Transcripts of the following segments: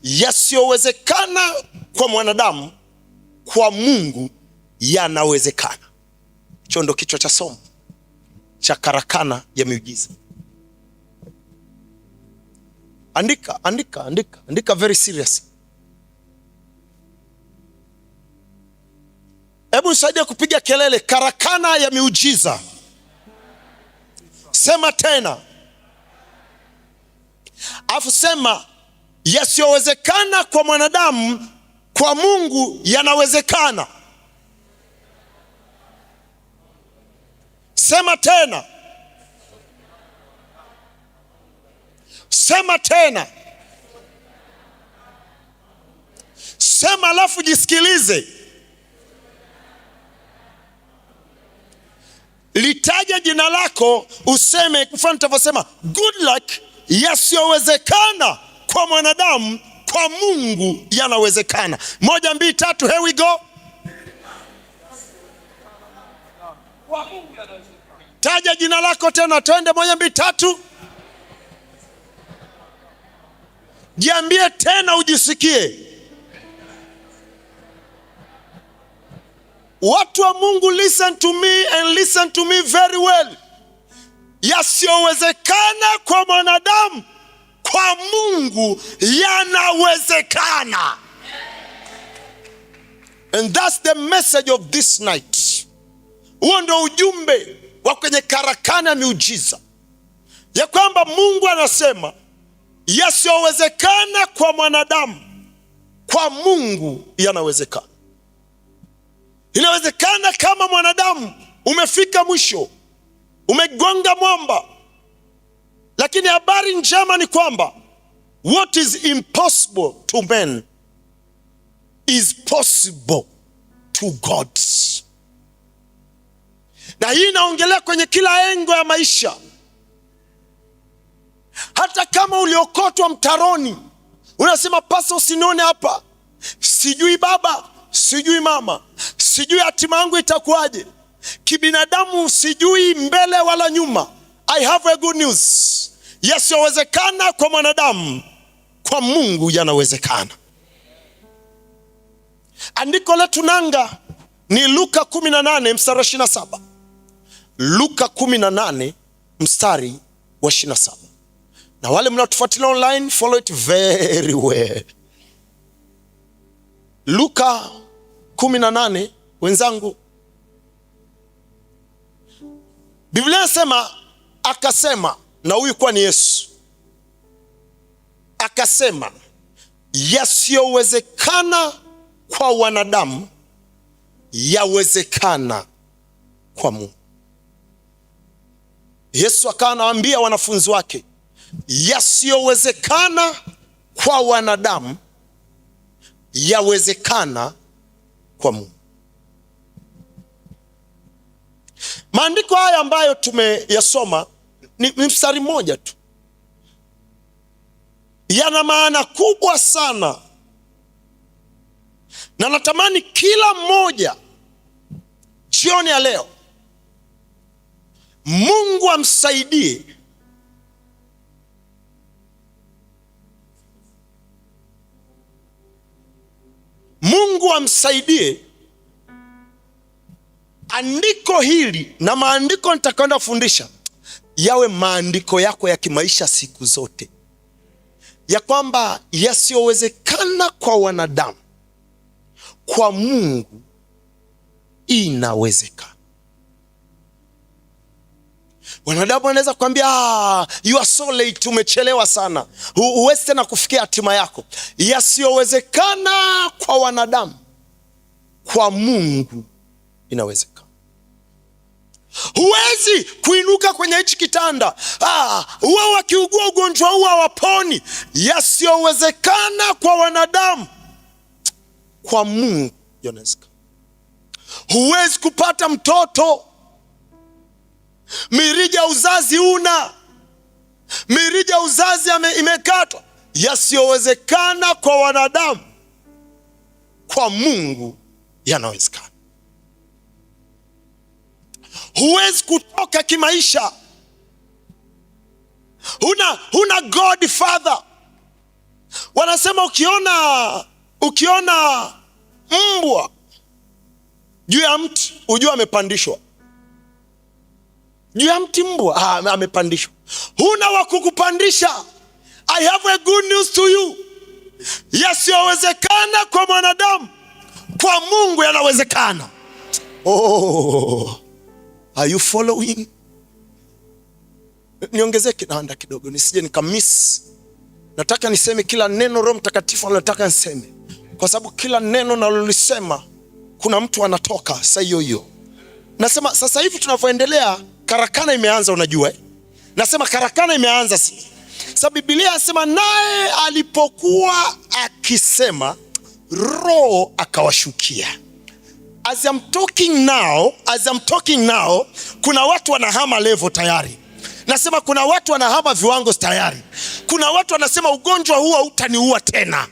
yasiyowezekana kwa mwanadamu, kwa Mungu yanawezekana. Hicho ndo kichwa cha somo cha karakana ya miujiza. Andika very serious. Hebu nisaidie kupiga kelele, karakana ya miujiza. Sema tena. Afu sema, yasiyowezekana kwa mwanadamu, kwa Mungu yanawezekana. Sema tena. Sema tena. Sema alafu jisikilize. Litaja jina lako, useme mfano nitavyosema, good luck. Yasiyowezekana kwa mwanadamu, kwa Mungu yanawezekana. 1, 2, 3, here we go. Taja jina lako tena, twende. 1, 2, 3. Jiambie tena, ujisikie. Watu wa Mungu, listen to me and listen to me very well. Yasiyowezekana kwa mwanadamu, kwa Mungu yanawezekana. And that's the message of this night. Huo ndio ujumbe wa kwenye karakana ya miujiza, ya kwamba Mungu anasema yasiyowezekana kwa mwanadamu, kwa Mungu yanawezekana. Inawezekana kama mwanadamu umefika mwisho, umegonga mwamba, lakini habari njema ni kwamba what is impossible to men is possible to God. Na hii inaongelea kwenye kila engo ya maisha. Hata kama uliokotwa mtaroni, unasema pasa, usinione hapa, sijui baba, sijui mama, sijui hatima yangu itakuwaje, kibinadamu sijui mbele wala nyuma. I have a good news. Yasiyowezekana kwa mwanadamu, kwa Mungu yanawezekana. Andiko letu nanga ni Luka 18 mstari wa 27. Luka 18 mstari wa 27. Na wale mnaotufuatilia online, follow it very well. Luka 18 wenzangu. Biblia inasema akasema, na huyu kwa ni Yesu. Akasema, yasiyowezekana kwa wanadamu yawezekana kwa Mungu. Yesu akawa anawaambia wanafunzi wake, yasiyowezekana kwa wanadamu yawezekana kwa Mungu. Maandiko haya ambayo tumeyasoma ni mstari mmoja tu, yana maana kubwa sana, na natamani kila mmoja jioni ya leo Mungu amsaidie andiko hili na maandiko nitakayoenda kufundisha yawe maandiko yako ya kimaisha siku zote, ya kwamba yasiyowezekana kwa wanadamu, kwa Mungu inawezekana. Wanadamu wanaweza kuambia, you are so late, umechelewa sana, huwezi tena kufikia hatima yako. Yasiyowezekana kwa wanadamu, kwa Mungu inawezekana. Huwezi kuinuka kwenye hichi kitanda, wao wakiugua ugonjwa huu hawaponi. Yasiyowezekana kwa wanadamu, kwa Mungu yanawezekana. Huwezi kupata mtoto, mirija uzazi mirija uzazi imekatwa. Yasiyowezekana kwa wanadamu, kwa Mungu yanawezekana. Huwezi kutoka kimaisha, huna godfather, Wanasema ukiona mbwa juu ya mti ujue amepandishwa. Juu ya mti mbwa amepandishwa. Huna wa kukupandisha. I have a good news to you. Yasiyowezekana kwa mwanadamu, kwa Mungu yanawezekana. Oh, are you following? Niongezee kinanda kidogo nisije nikamiss. Nataka niseme kila neno Roho Mtakatifu anataka niseme, kwa sababu kila neno nalolisema kuna mtu anatoka saa hiyo hiyo. Nasema sasa hivi tunavyoendelea, karakana imeanza, unajua Nasema karakana imeanza. Sasa Biblia inasema naye alipokuwa akisema Roho akawashukia. As I'm talking now, kuna watu wanahama level tayari. Nasema kuna watu wanahama viwango tayari. Kuna watu wanasema ugonjwa huu hautaniua tena.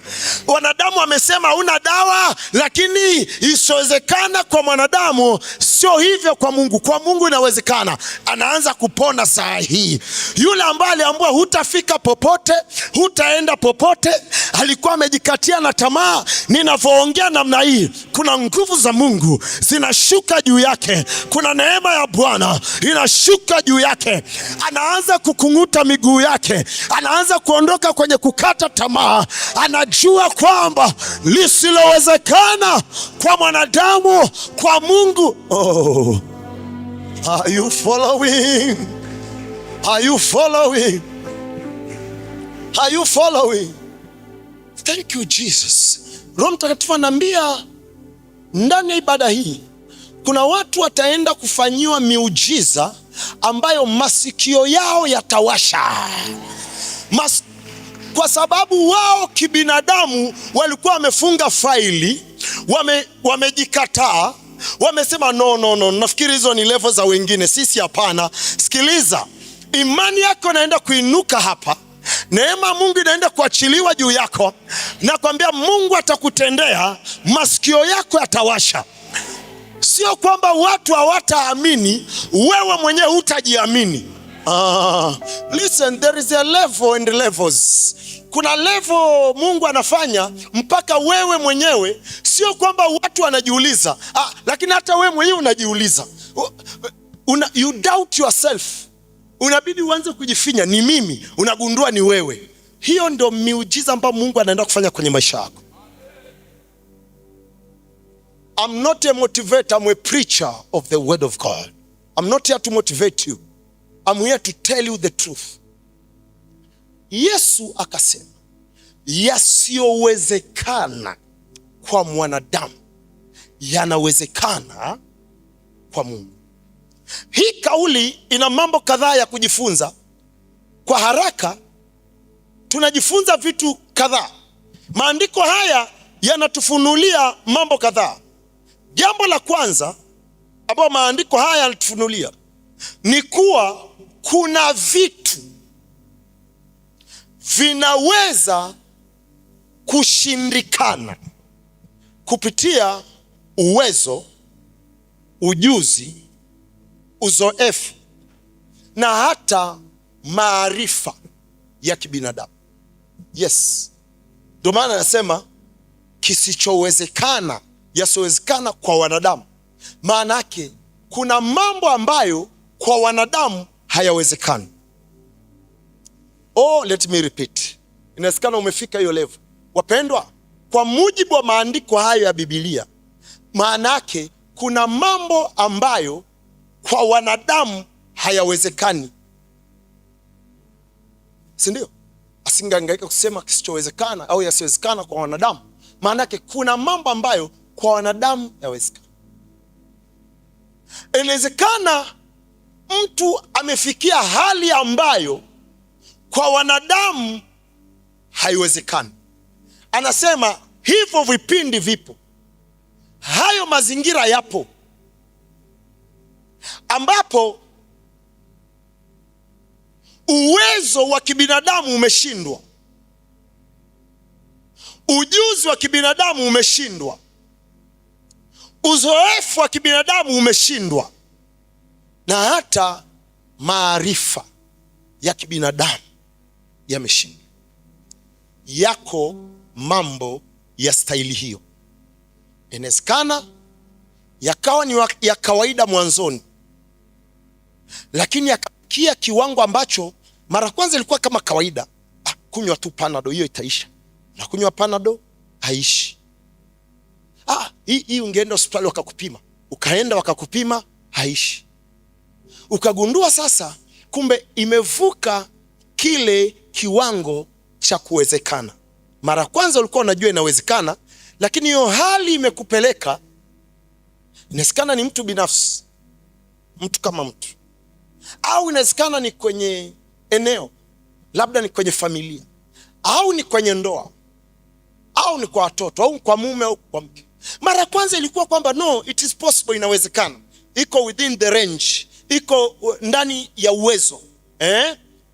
Wanadamu wamesema huna dawa, lakini isiyowezekana kwa mwanadamu sio hivyo kwa Mungu. Kwa Mungu inawezekana. Anaanza kupona saa hii. Yule ambaye aliambiwa hutafika popote, hutaenda popote, alikuwa amejikatia na tamaa. Ninavyoongea namna hii, kuna nguvu za Mungu zinashuka juu yake. Kuna neema ya Bwana inashuka juu yake. Anaanza kukunguta miguu yake. Anaanza kuondoka kwenye kukata tamaa. Anajua kwamba lisilowezekana kwa mwanadamu, kwa Mungu. Oh. Are you following? Are you following? Are you following? Thank you Jesus. Roho Mtakatifu ananiambia ndani ya ibada hii kuna watu wataenda kufanyiwa miujiza ambayo masikio yao yatawasha. Kwa sababu wao kibinadamu walikuwa wamefunga faili, wamejikataa, wamesema no, nafikiri hizo ni level za wengine, sisi hapana. Sikiliza, imani yako inaenda kuinuka hapa. Neema Mungu inaenda kuachiliwa juu yako. Na kwambia Mungu atakutendea, masikio yako yatawasha. Sio kwamba watu hawataamini, wewe mwenyewe hutajiamini. Listen, there is a level and levels. Kuna level Mungu anafanya mpaka wewe mwenyewe, sio kwamba watu wanajiuliza, lakini hata wewe mwenyewe unajiuliza. You doubt yourself. Unabidi uanze kujifinya, ni mimi, unagundua ni wewe. Hiyo ndio miujiza ambayo Mungu anaenda kufanya kwenye maisha yako. I'm not a motivator, I'm a preacher of the word of God. I'm not here to motivate you. I'm here to tell you the truth. Yesu akasema, yasiyowezekana kwa mwanadamu yanawezekana kwa Mungu. Hii kauli ina mambo kadhaa ya kujifunza. Kwa haraka tunajifunza vitu kadhaa. Maandiko haya yanatufunulia mambo kadhaa. Jambo la kwanza ambalo maandiko haya yanatufunulia ni kuwa kuna vitu vinaweza kushindikana kupitia uwezo, ujuzi, uzoefu na hata maarifa ya kibinadamu. Yes. Ndio maana nasema kisichowezekana, yasiyowezekana kwa wanadamu. Maana yake kuna mambo ambayo kwa wanadamu hayawezekani. Let me repeat. Inawezekana umefika hiyo level. Wapendwa, kwa mujibu wa maandiko hayo ya Biblia, maana yake kuna mambo ambayo kwa wanadamu hayawezekani. Si ndio? Asingehangaika kusema kisichowezekana au yasiyowezekana kwa wanadamu. Maana yake kuna mambo ambayo kwa wanadamu hayawezekani. Inawezekana mtu amefikia hali ambayo kwa wanadamu haiwezekani. Anasema hivyo vipindi vipo. Hayo mazingira yapo ambapo uwezo wa kibinadamu umeshindwa. Ujuzi wa kibinadamu umeshindwa. Uzoefu wa kibinadamu umeshindwa. Na hata maarifa ya kibinadamu yameshindwa. yako mambo ya staili hiyo. Inawezekana yakawa ni ya kawaida mwanzoni, lakini yakafikia kiwango ambacho mara kwanza ilikuwa kama kawaida. Kunywa tu Panado, hiyo itaisha. Na kunywa Panado haishi. Hii ungeenda hospitali wakakupima, ukaenda wakakupima, haishi. Ukagundua sasa kumbe imevuka kile kiwango cha kuwezekana. Mara kwanza ulikuwa unajua inawezekana, lakini hiyo hali imekupeleka. Inawezekana ni mtu binafsi, mtu kama mtu, au inawezekana ni kwenye eneo, labda ni kwenye familia, au ni kwenye ndoa, au ni kwa watoto, au kwa mume au kwa mke. Mara kwanza ilikuwa kwamba no, it is possible, inawezekana, iko within the range, iko ndani ya uwezo,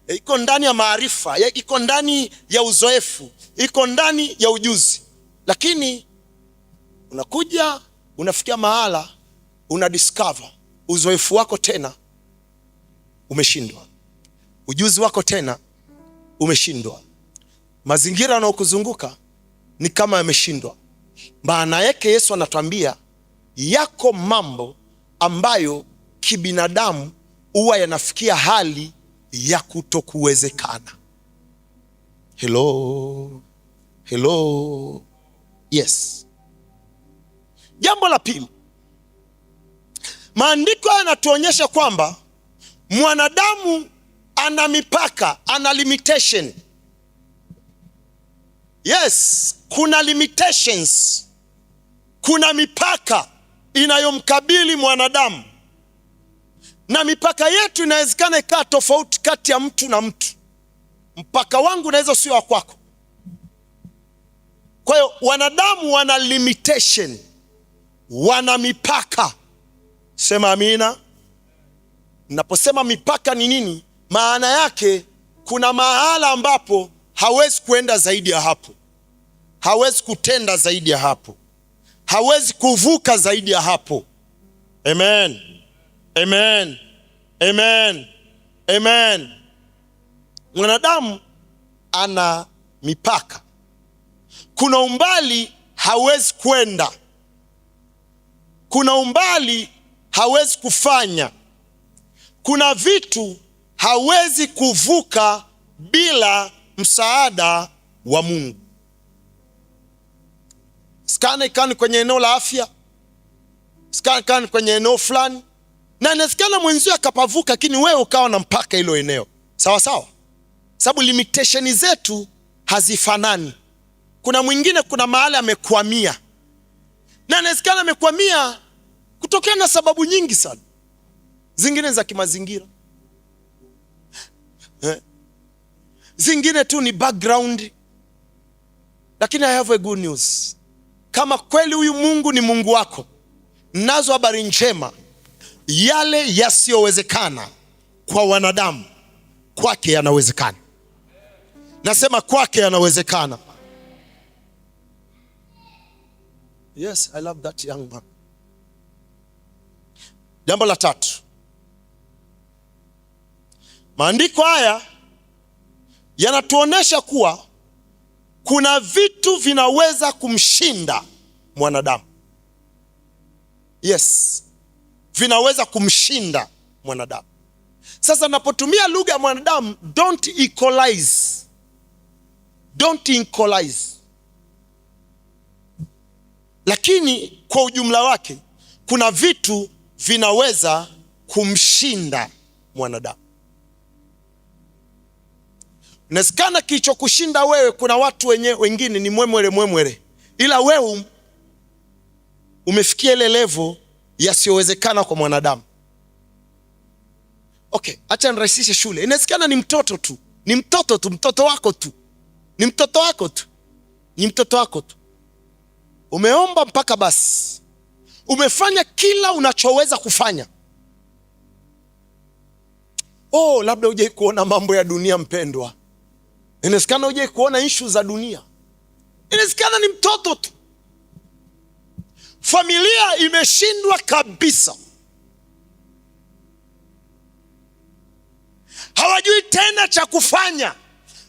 iko ndani ya maarifa, iko ndani ya uzoefu, iko ndani ya ujuzi. Lakini unakuja unafikia mahala una discover uzoefu wako tena umeshindwa, ujuzi wako tena umeshindwa, mazingira yanayokuzunguka ni kama yameshindwa. Maana yake Yesu anatuambia yako mambo ambayo kibinadamu huwa yanafikia hali ya kutokuwezekana. Hello. Yes. Jambo la pili, maandiko yanatuonyesha kwamba mwanadamu ana mipaka, ana limitation. Yes, kuna limitations, kuna mipaka inayomkabili mwanadamu, na mipaka yetu inawezekana ikaa tofauti kati ya mtu na mtu. Mpaka wangu unaweza sio wa kwako. Kwa hiyo wanadamu wana limitation, wana mipaka. Sema amina. Naposema mipaka ni nini, maana yake kuna mahala ambapo hawezi kuenda zaidi ya hapo, hawezi kutenda zaidi ya hapo, hawezi kuvuka zaidi ya hapo. Amen. Amen. Amen. Amen. Mwanadamu ana mipaka. Kuna umbali hawezi kwenda, kuna umbali hawezi kufanya, kuna vitu hawezi kuvuka bila msaada wa Mungu. Sikana ikani kwenye eneo la afya, sikana ikani kwenye eneo fulani, na inasikana mwenzio akapavuka, lakini wewe ukawa na mpaka hilo eneo. Sawa sawa? Sababu limitation zetu hazifanani. Kuna mwingine kuna mahali amekwamia, na inasikana amekwamia kutokana na sababu nyingi sana, zingine za kimazingira, zingine tu ni background. Lakini I have a good news. Kama kweli huyu Mungu ni Mungu wako, nazo habari njema, yale yasiyowezekana kwa wanadamu kwake yanawezekana. Nasema kwake yanawezekana. Yes, I love that young man. Jambo la tatu, maandiko haya yanatuonesha kuwa kuna vitu vinaweza kumshinda mwanadamu. Yes, vinaweza kumshinda mwanadamu. Sasa napotumia lugha ya mwanadamu, don't equalize. Don't equalize. Lakini kwa ujumla wake kuna vitu vinaweza kumshinda mwanadamu. Inasikana kilichokushinda wewe, kuna watu wengine ni mwemwele, ila wewe umefikia ile level yasiyowezekana kwa mwanadamu. Okay, acha nirahisishe shule. Inasikana ni mtoto tu, mtoto wako tu. Umeomba mpaka basi, umefanya kila unachoweza kufanya. Labda hujai kuona mambo ya dunia mpendwa. Inasikana hujai kuona issue za dunia. Inasikana ni mtoto tu. Familia imeshindwa kabisa, hawajui tena cha kufanya.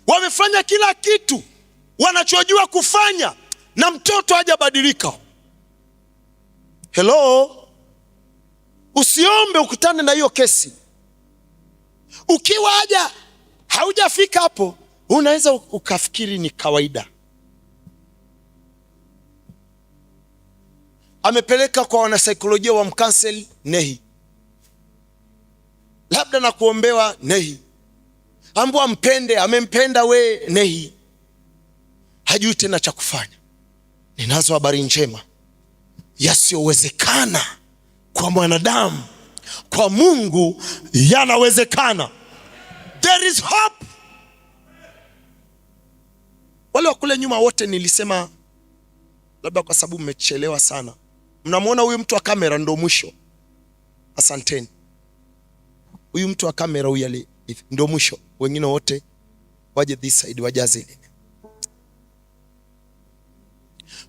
Wamefanya kila kitu, wanachojua kufanya, na mtoto hajabadilika. Hello, usiombe ukutane na hiyo kesi. Ukiwa haujafika hapo, unaweza ukafikiri ni kawaida. Amepeleka kwa wanasaikolojia wa mkansel, nehi. Labda na kuombewa, nehi. Ambwa mpende, amempenda we, nehi. Hajui tena cha kufanya. Ninazo habari njema, yasiyowezekana kwa mwanadamu, kwa Mungu yanawezekana. There is hope. Wale wa kule nyuma wote nilisema, labda kwa sababu mmechelewa sana. Mnamwona huyu mtu wa kamera ndo mwisho. Asanteni. Huyu mtu wa kamera huyu ndo mwisho. Wengine wote waje this side, wajaze ile.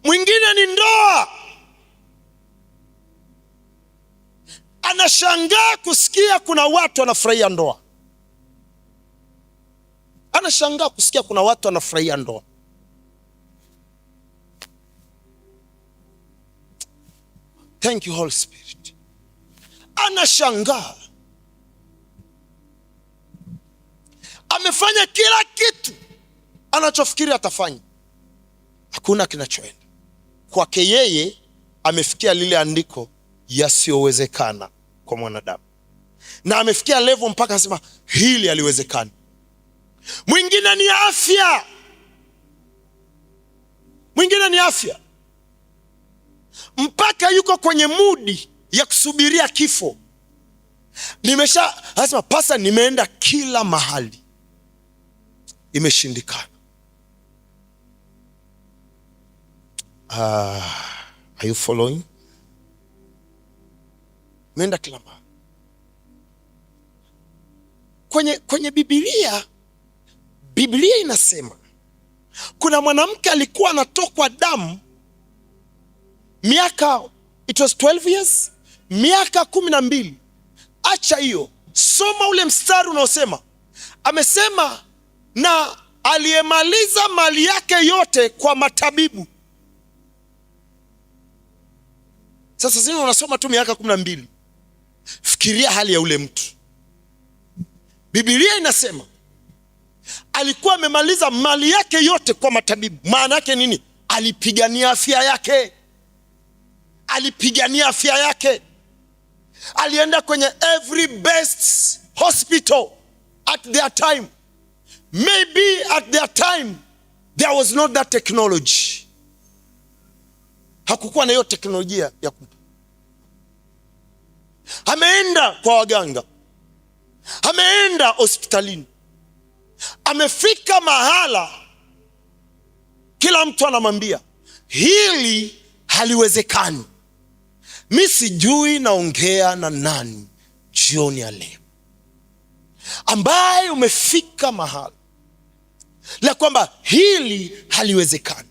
Mwingine ni ndoa. Anashangaa kusikia kuna watu wanafurahia ndoa. Anashangaa kusikia kuna watu wanafurahia ndoa. Thank you Holy Spirit. Anashangaa. Amefanya kila kitu anachofikiri atafanya, hakuna kinachoenda. Kwake yeye amefikia lile andiko, yasiyowezekana kwa mwanadamu, na amefikia level mpaka anasema hili haliwezekani. Mwingine ni afya. Mwingine ni afya, mpaka yuko kwenye mudi ya kusubiria kifo. Anasema pasa, nimeenda kila mahali, imeshindikana. Are you following? Imeenda kila mahali. Kwenye Biblia inasema kuna mwanamke alikuwa anatokwa damu miaka, it was 12 years, miaka 12. Acha hiyo, soma ule mstari unaosema, amesema na aliyemaliza mali yake yote kwa matabibu. Sasa zini unasoma tu miaka 12. Fikiria hali ya ule mtu. Biblia inasema alikuwa amemaliza mali yake yote kwa matabibu. Maana yake nini? Alipigania afya yake. Alipigania afya yake. Alienda kwenye every best hospital at their time. Maybe at their time there was not that technology. Hakukuwa na hiyo teknolojia ya ameenda kwa waganga, ameenda hospitalini, amefika mahala kila mtu anamwambia hili haliwezekani. Mimi sijui naongea na nani jioni ya leo, ambaye umefika mahala la kwamba hili haliwezekani.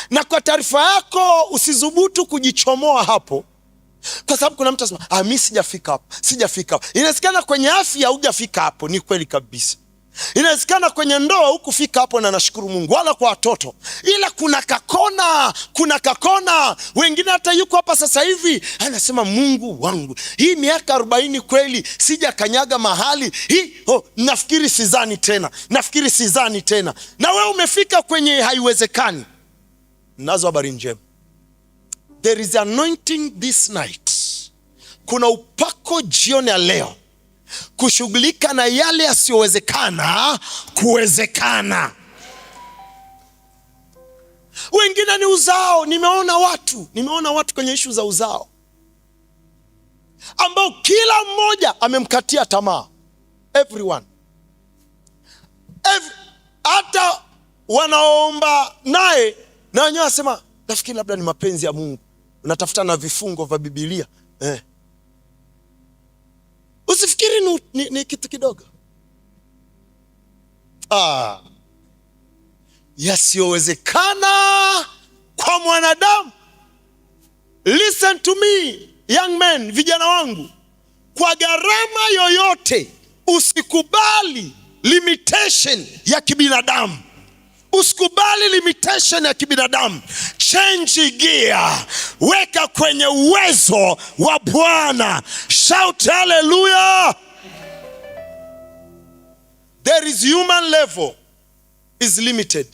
Na kwa taarifa yako, usizubutu kujichomoa hapo, kwa sababu kuna mtu anasema mimi sijafika hapo, sijafika hapo. Inawezekana kwenye afya hujafika hapo, ni kweli kabisa. Inawezekana kwenye ndoa hukufika hapo, na nashukuru Mungu, wala kwa watoto. Ila kuna kakona. Wengine hata yuko hapa sasa hivi anasema Mungu wangu, hii miaka 40 kweli sija kanyaga mahali hii. Nafikiri sizani tena. Na wewe umefika kwenye haiwezekani. Nazo habari njema. There is anointing this night. Kuna upako jioni ya leo kushughulika na yale yasiyowezekana kuwezekana. Wengine ni uzao. Nimeona watu kwenye ishu za uzao ambao kila mmoja amemkatia tamaa. Everyone. Hata wanaomba naye na wenyewe wasema nafikiri labda ni mapenzi ya Mungu. Unatafuta na vifungo vya Biblia. Usifikiri ni kitu kidogo. Yasiyowezekana kwa mwanadamu. Listen to me, young men, vijana wangu. Kwa gharama yoyote usikubali limitation ya kibinadamu. Usikubali limitation ya kibinadamu. Change gear, weka kwenye uwezo wa Bwana. Shout hallelujah. There is human level is limited,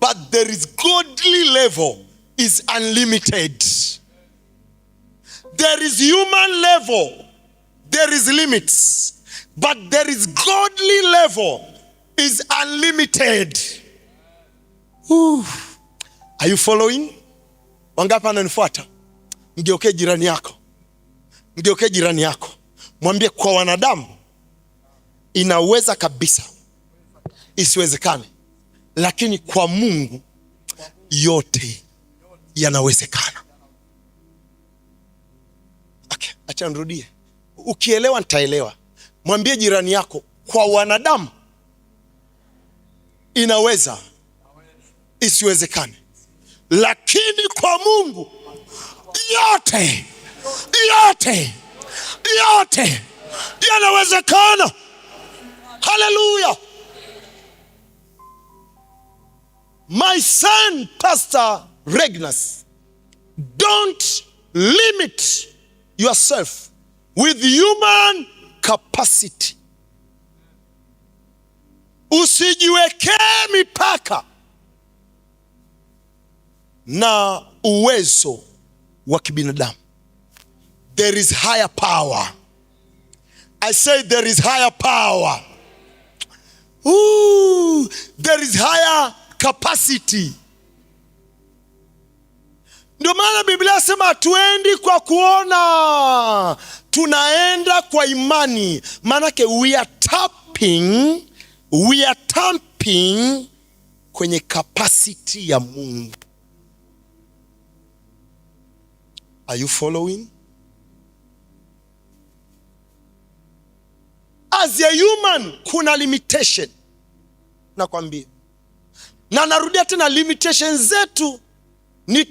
but there is godly level is unlimited. There is human level, there is limits, but there is godly level is unlimited. Are you following? Wangapi wananifuata? Mgeuke jirani yako, mgeuke jirani yako, mwambie kwa wanadamu inaweza kabisa isiwezekane, lakini kwa Mungu yote yanawezekana. Okay, acha nirudie. Ukielewa nitaelewa. Mwambie jirani yako kwa wanadamu inaweza isiwezekane, lakini kwa Mungu yote yanawezekana. Hallelujah. My son, Pastor Regnus, don't limit yourself with human capacity. Usijiwekee mipaka na uwezo wa kibinadamu. There is higher power. I say there is higher power. There is higher capacity. Ndio maana Biblia sema hatuendi kwa kuona, tunaenda kwa imani. Manake we are tapping kwenye capacity ya Mungu. Are you following? As a human kuna limitation. Nakwambia. Na narudia tena, limitation zetu ni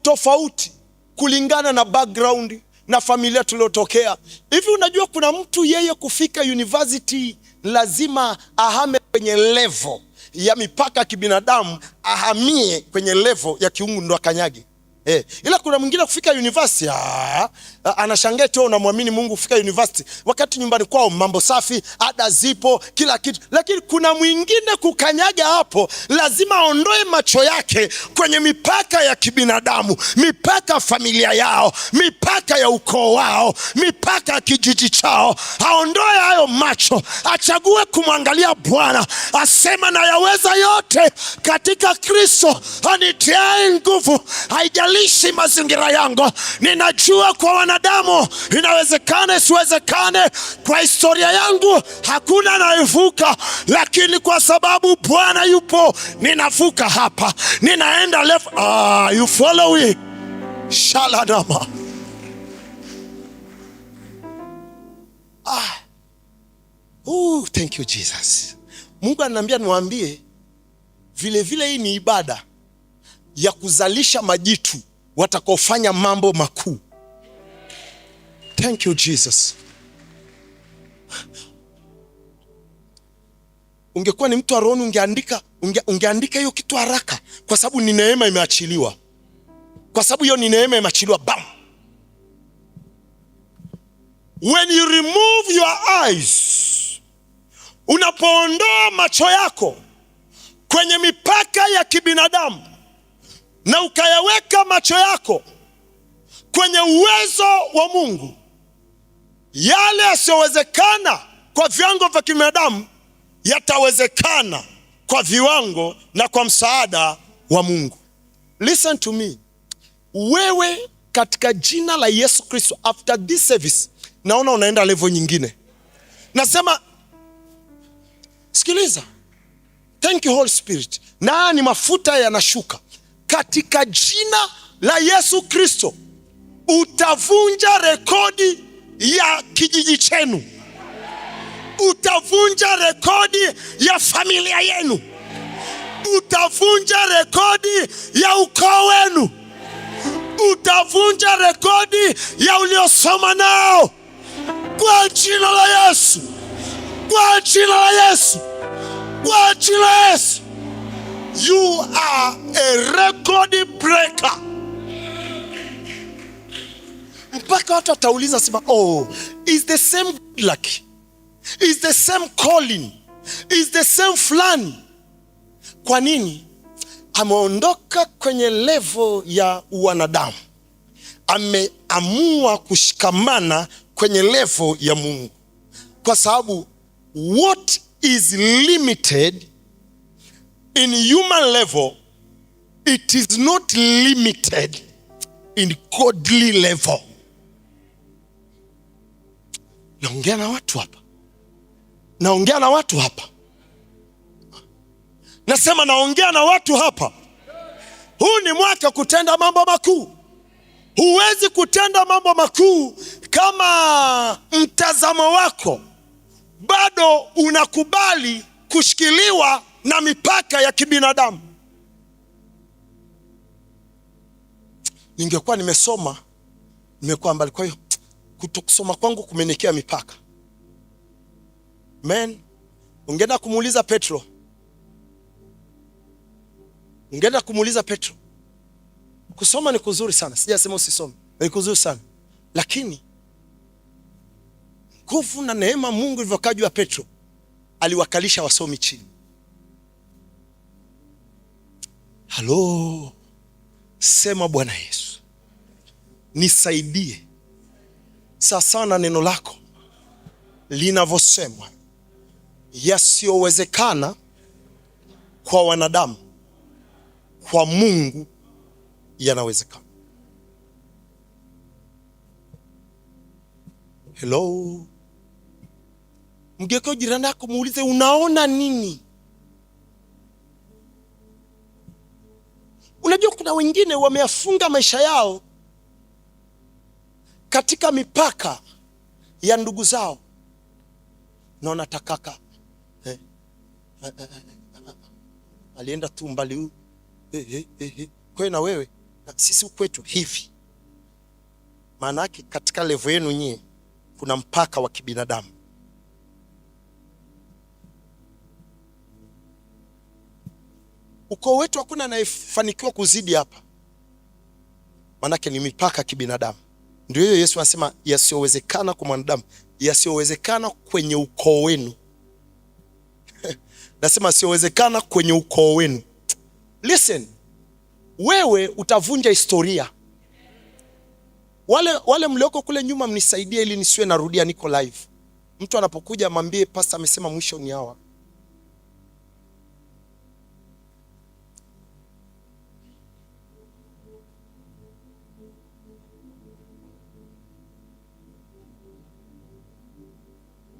tofauti kulingana na background na familia tuliotokea. Hivi unajua kuna mtu yeye kufika university lazima ahame kwenye level ya mipaka kibinadamu, ahamie kwenye level ya kiungu ndo akanyage. Ila kuna mwingine kufika university anashangaa tu unamwamini Mungu kufika university wakati nyumbani kwao mambo safi, ada zipo, kila kitu. Lakini kuna mwingine kukanyaga hapo lazima aondoe macho yake kwenye mipaka ya kibinadamu, mipaka familia yao, mipaka ya ukoo wao, mipaka ya kijiji chao. Aondoe hayo macho, achague kumwangalia Bwana, asema na yaweza yote katika Kristo anitiaye nguvu. Haijalishi mazingira yangu, ninajua kwa wanadamu inawezekana isiwezekane. Kwa historia yangu hakuna anayevuka, lakini kwa sababu Bwana yupo ninavuka hapa, ninaenda left. You follow it? Shaladama. Thank you Jesus. Mungu ananiambia niwaambie vile hii ni ibada ya kuzalisha majitu watakaofanya mambo makuu. Thank you Jesus. Ungekuwa ni mtu wa roho ungeandika hiyo kitu haraka, kwa sababu ni neema imeachiliwa. Kwa sababu hiyo ni neema imeachiliwa. Bam. When you remove your eyes, unapoondoa macho yako kwenye mipaka ya kibinadamu na ukayaweka macho yako kwenye uwezo wa Mungu, yale yasiyowezekana kwa viwango vya kibinadamu yatawezekana kwa viwango na kwa msaada wa Mungu. Listen to me. Wewe katika jina la Yesu Kristo, after this service naona unaenda level nyingine. Nasema sikiliza. Thank you Holy Spirit. Na ni mafuta yanashuka. Katika jina la Yesu Kristo utavunja rekodi ya kijiji chenu. Utavunja rekodi ya familia yenu. Utavunja rekodi ya ukoo wenu. Utavunja rekodi ya uliosoma nao. Kwa jina la Yesu. Kwa jina la Yesu. Kwa jina la Yesu. You are a record breaker. Mpaka watu watauliza sema, oh, is the same good luck, is the same calling, is the same fulani. Kwa nini? Ameondoka kwenye level ya wanadamu, ameamua kushikamana kwenye level ya Mungu. Kwa sababu what is limited in human level, it is not limited in godly level. Naongea na watu hapa. Naongea na watu hapa. Nasema naongea na watu hapa. Huu ni mwaka kutenda mambo makuu. Huwezi kutenda mambo makuu kama mtazamo wako bado unakubali kushikiliwa na mipaka ya kibinadamu. Ningekuwa nimesoma, nimekuwa mbali. Kwa hiyo kutokusoma kwangu kumenekea mipaka. Men, ungeenda kumuuliza Petro. Ungeenda kumuuliza Petro. Kusoma ni kuzuri sana. Sijasema usisome. Ni kuzuri sana. Lakini nguvu na neema Mungu ilivyokaa juu ya Petro, aliwakalisha wasomi chini. Halo. Sema Bwana Yesu, nisaidie sasa na neno lako linavyosemwa, yasiyowezekana kwa wanadamu, kwa Mungu yanawezekana. Hello. Mgeko jirani yako muulize, unaona nini? Unajua kuna wengine wameyafunga maisha yao katika mipaka ya ndugu zao. Naona takaka alienda tu mbali huu. Kwa na wewe sisi kwetu hivi. Maana yake katika level yenu nyie kuna mpaka wa kibinadamu. Ukoo wetu hakuna anayefanikiwa kuzidi hapa. Maana yake ni mipaka kibinadamu. Ndio hiyo Yesu anasema yasiyowezekana kwa mwanadamu, yasiyowezekana kwenye ukoo wenu. Nasema yasiyowezekana kwenye ukoo wenu. Listen, wewe utavunja historia. Wale mlioko kule nyuma mnisaidie ili nisiwe narudia, niko live. Mtu anapokuja mwambie pastor amesema mwisho ni hawa.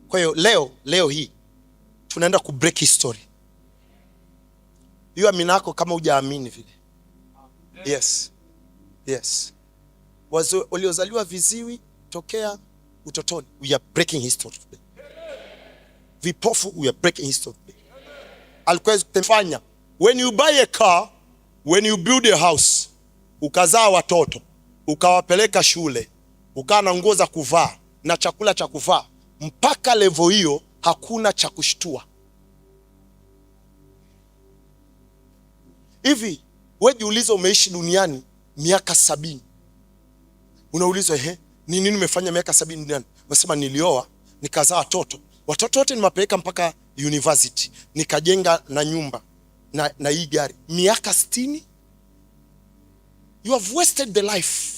Kwa hiyo leo hii tunaenda ku break history. Hiyo amina yako kama hujaamini vile. Yes. Waliozaliwa viziwi tokea utotoni, we are breaking history today. Vipofu, we are breaking history today. Alikuwa kufanya, when you buy a car, when you build a house, ukazaa watoto, ukawapeleka shule, ukaa na nguo za kuvaa na chakula cha kuvaa, mpaka level hiyo hakuna cha kushtua. Hivi wewe jiulize, umeishi duniani miaka 70. Unaulizwa ni nini nimefanya miaka 70 duniani? Unasema nilioa, nikazaa watoto. Watoto wote nimewapeleka mpaka university, nikajenga na nyumba na hii gari. Miaka 60? You have wasted the life.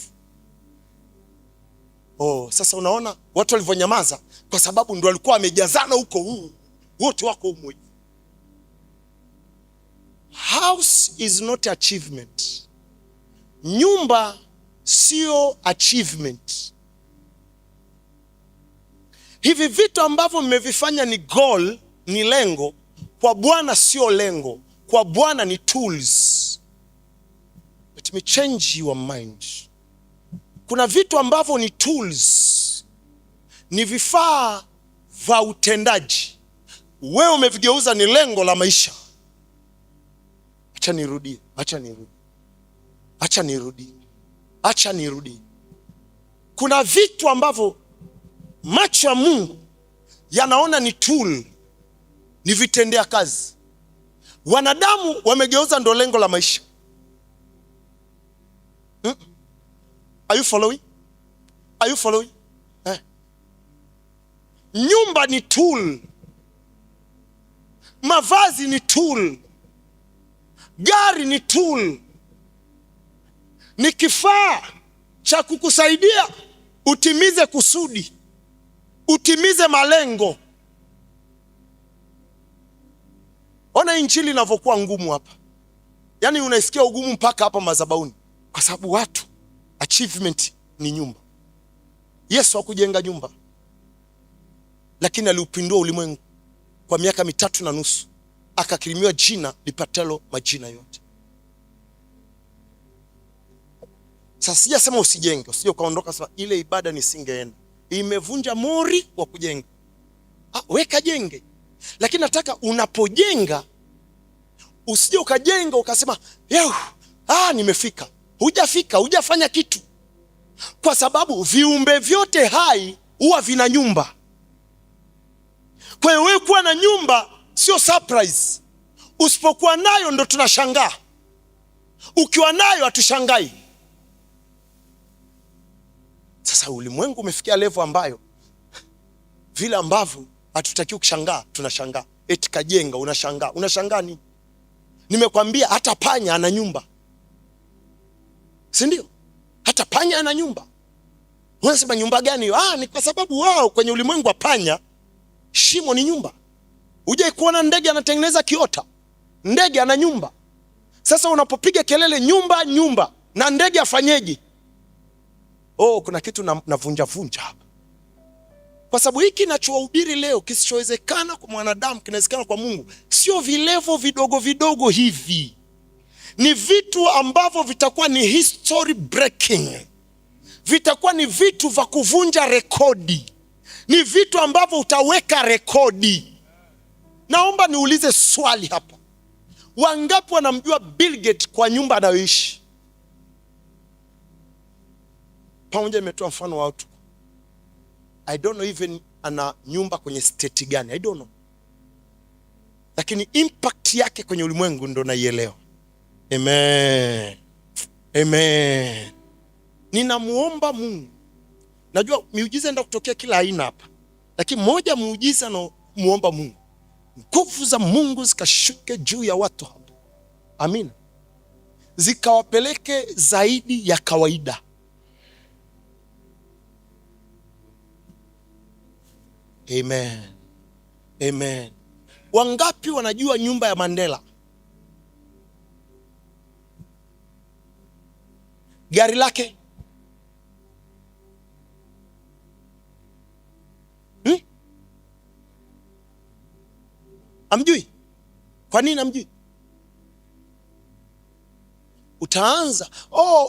Oh, sasa unaona watu walivyonyamaza kwa sababu ndio walikuwa wamejazana huko, huu wote wako huko. House is not achievement. Nyumba sio achievement. Hivi vitu ambavyo mmevifanya ni goal, ni lengo. Kwa Bwana sio lengo. Kwa Bwana ni tools. Let me change your mind. Kuna vitu ambavyo ni tools, ni vifaa vya utendaji. Wewe umevigeuza ni lengo la maisha. Acha nirudie. Kuna vitu ambavyo macho ya Mungu yanaona ni tool, ni vitendea kazi. Wanadamu wamegeuza ndo lengo la maisha. Are you following? Are you following? Nyumba ni tool, mavazi ni tool, gari ni tool, ni kifaa cha kukusaidia utimize kusudi, utimize malengo. Ona injili inavyokuwa ngumu hapa. Yaani unaisikia ugumu mpaka hapa madhabahuni, kwa sababu watu achievement ni nyumba. Yesu hakujenga nyumba, lakini aliupindua ulimwengu kwa miaka 3.5, akakirimiwa jina lipatalo majina yote. Sasa sijasema usijenge, usije ukaondoka sema ile ibada nisingeenda, imevunja mori wa kujenga. Weka jenge, lakini nataka unapojenga usije ukajenga ukasema nimefika. Hujafika, hujafanya kitu, kwa sababu viumbe vyote hai huwa vina nyumba. Kwa hiyo wewe kuwa na nyumba sio surprise. Usipokuwa nayo ndo tunashangaa, ukiwa nayo hatushangai. Sasa ulimwengu umefikia level ambayo vile ambavyo hatutakiwi kushangaa tunashangaa. Eti kajenga, unashangaa. Unashangaa nini? Nimekwambia hata panya ana nyumba, si ndio? Hata panya ana nyumba. Unasema nyumba gani hiyo? Ni kwa sababu wao kwenye ulimwengu wa panya shimo ni nyumba. Hujai kuona ndege anatengeneza kiota? Ndege ana nyumba. Sasa unapopiga kelele nyumba nyumba, na ndege afanyeje? Kuna kitu navunja hapa. Kwa sababu hiki ninachohubiri leo kisichowezekana kwa mwanadamu kinawezekana kwa Mungu. Sio vilevo vidogo vidogo hivi. Ni vitu ambavyo vitakuwa ni history breaking. Vitakuwa ni vitu vya kuvunja rekodi. Ni vitu ambavyo utaweka rekodi. Naomba niulize swali hapa. Wangapi wanamjua Bill Gates kwa nyumba anayoishi? Pamoja nimetoa mfano wa watu. I don't know even ana nyumba kwenye state gani. I don't know. Lakini impact yake kwenye ulimwengu ndo naielewa. Amen. Amen. Ninamuomba Mungu. Najua miujiza enda kutokea kila aina hapa, lakini moja muujiza na muomba Mungu, nguvu za Mungu zikashuke juu ya watu hapa. Amina. Zikawapeleke zaidi ya kawaida. Amen. Amen. Wangapi wanajua nyumba ya Mandela? Gari lake? Amjui? Kwa nini amjui? Utaanza,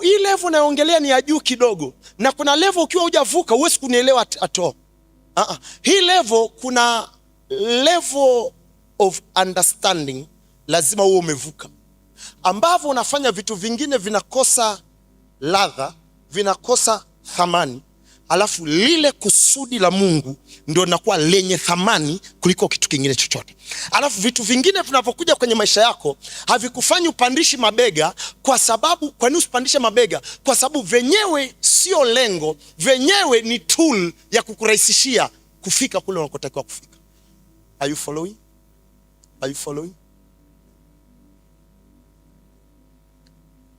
hii level naongelea ni ya juu kidogo, na kuna level ukiwa hujavuka huwezi kunielewa ato. Hii level, kuna level of understanding lazima uwe umevuka, ambavyo unafanya vitu vingine vinakosa ladha, vinakosa thamani, alafu lile kusudi la Mungu ndio linakuwa lenye thamani kuliko kitu kingine chochote. Alafu vitu vingine vinavyokuja kwenye maisha yako havikufanyi upandishi mabega, kwa sababu kwa nini usipandishe mabega? Kwa sababu venyewe sio lengo, venyewe ni tool ya kukurahisishia kufika kule unakotakiwa kufika. Are you following? Are you following?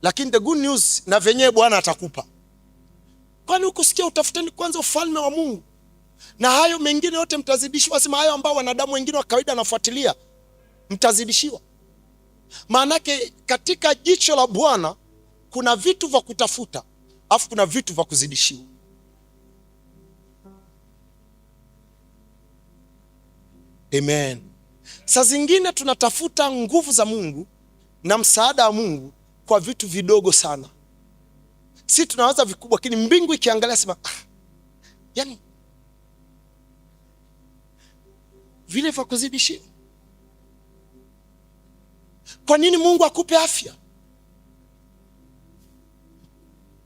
Lakini the good news, na venyewe Bwana atakupa. Kwani ukusikia utafuteni kwanza ufalme wa Mungu, na hayo mengine yote mtazidishiwa? Sema hayo ambao wanadamu wengine wa kawaida wanafuatilia, mtazidishiwa. Maanake katika jicho la Bwana kuna vitu vya kutafuta, afu kuna vitu vya kuzidishiwa. Amen. Saa zingine tunatafuta nguvu za Mungu na msaada wa Mungu kwa vitu vidogo sana. Si tunawaza vikubwa, lakini mbingu ikiangalia sema yani vile vya kuzidishia. Kwa nini Mungu akupe afya?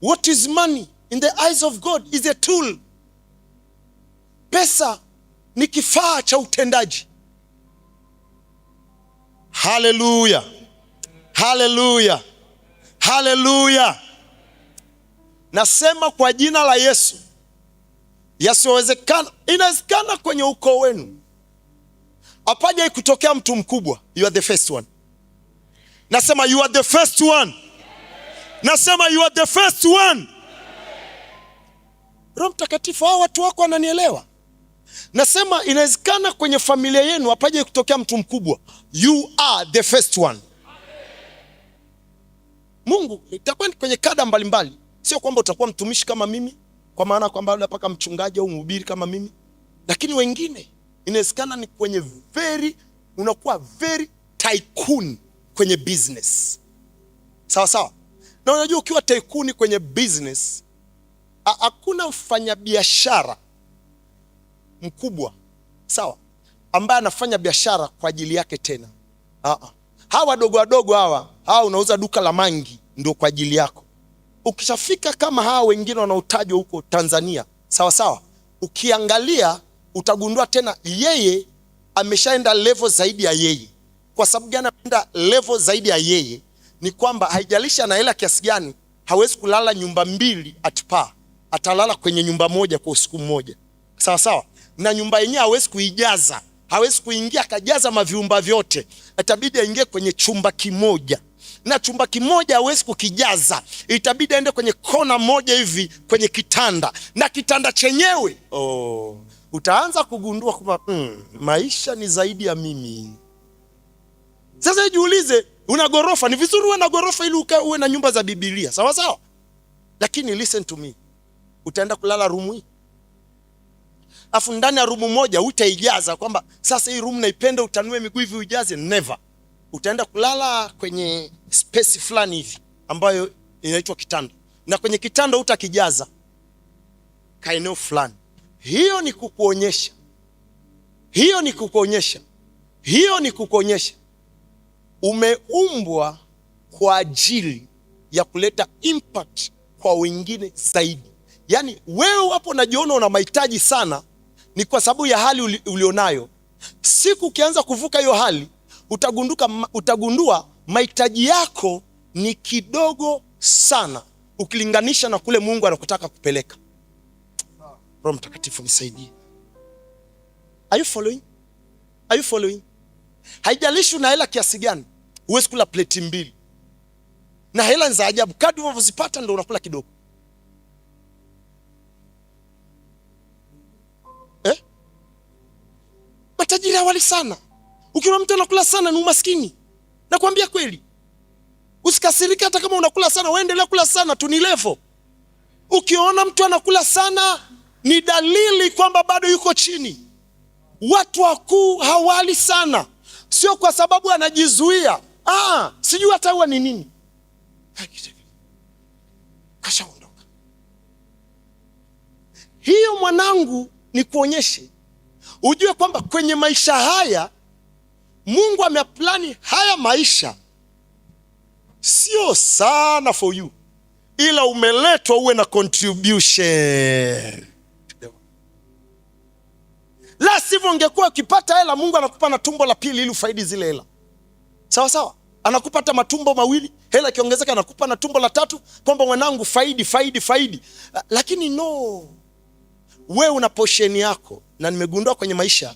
What is money in the eyes of God is a tool. Pesa ni kifaa cha utendaji. Haleluya, haleluya, haleluya. Nasema kwa jina la Yesu, yasiowezekana inawezekana kwenye ukoo wenu. Hapaja kutokea mtu mkubwa. You are the first one. Nasema you are the first one. Nasema you are the first one. Roho Mtakatifu, hao watu wako wananielewa. Nasema inawezekana kwenye familia yenu hapaja kutokea mtu mkubwa. You are the first one. Mungu itakuwa kwenye kada mbalimbali. Sio kwamba utakuwa mtumishi kama mimi, kwa maana kwamba labda paka mchungaji au mhubiri kama mimi, lakini wengine inawezekana ni kwenye unakuwa very tycoon kwenye business. Sawa sawa. Na unajua ukiwa tycoon kwenye business, hakuna mfanyabiashara mkubwa, sawa, ambaye anafanya biashara kwa ajili yake tena. Hawa wadogo wadogo hawa unauza duka la mangi ndio kwa ajili yako. Ukishafika kama hawa wengine wanaotajwa huko Tanzania, sawa sawa, ukiangalia utagundua tena yeye ameshaenda level zaidi ya yeye. Kwa sababu gani ameenda level zaidi ya yeye? Ni kwamba haijalishi ana hela kiasi gani, hawezi kulala nyumba mbili atpa. Atalala kwenye nyumba moja kwa usiku mmoja. Sawa sawa. Na nyumba yenyewe hawezi kuijaza. Hawezi kuingia akajaza maviumba vyote. Itabidi aingie kwenye chumba kimoja. Na chumba kimoja hawezi kukijaza. Itabidi aende kwenye kona moja hivi kwenye kitanda. Na kitanda chenyewe, utaanza kugundua kwamba maisha ni zaidi ya mimi. Sasa jiulize, una gorofa, ni vizuri uwe na gorofa ili uwe na nyumba za Biblia. Sawa sawa? Lakini listen to me. Utaenda kulala room hii. Afu ndani ya room moja utaijaza kwamba sasa hii room naipenda, utanue miguu hivi ujaze. Never. Utaenda kulala kwenye space fulani hivi ambayo inaitwa kitanda. Na kwenye kitanda utakijaza kaeneo fulani. Hiyo ni kukuonyesha. Hiyo ni kukuonyesha. Hiyo ni kukuonyesha. Umeumbwa kwa ajili ya kuleta impact kwa wengine zaidi. Yaani wewe hapo unajiona una mahitaji sana, ni kwa sababu ya hali ulionayo. Siku ukianza kuvuka hiyo hali, utagundua mahitaji yako ni kidogo sana ukilinganisha na kule Mungu anakutaka kupeleka. Roho Mtakatifu nisaidie. Are you following? Are you following? Haijalishi una hela kiasi gani, huwezi kula pleti mbili. Na hela za ajabu, kadri unavyozipata ndio unakula kidogo. Matajiri hawali sana. Ukiona mtu anakula sana ni umaskini. Nakwambia kweli. Usikasirike hata kama unakula sana, uendelea kula sana tu, ni level. Ukiona mtu anakula sana ni dalili kwamba bado yuko chini. Watu wakuu hawali sana. Sio kwa sababu anajizuia. Sijui hata huwa ni nini. Kashaondoka. Hiyo mwanangu ni kuonyeshe. Ujue kwamba kwenye maisha haya Mungu ameplani haya maisha sio sana for you, ila umeletwa uwe na contribution. La sivyo ungekuwa ukipata hela, Mungu anakupa na tumbo la pili ili ufaidi zile hela. Sawa sawa? Anakupa hata matumbo mawili, hela kiongezeka anakupa na tumbo la tatu, kwamba mwanangu faidi. Lakini no. Wewe una portion yako, na nimegundua kwenye maisha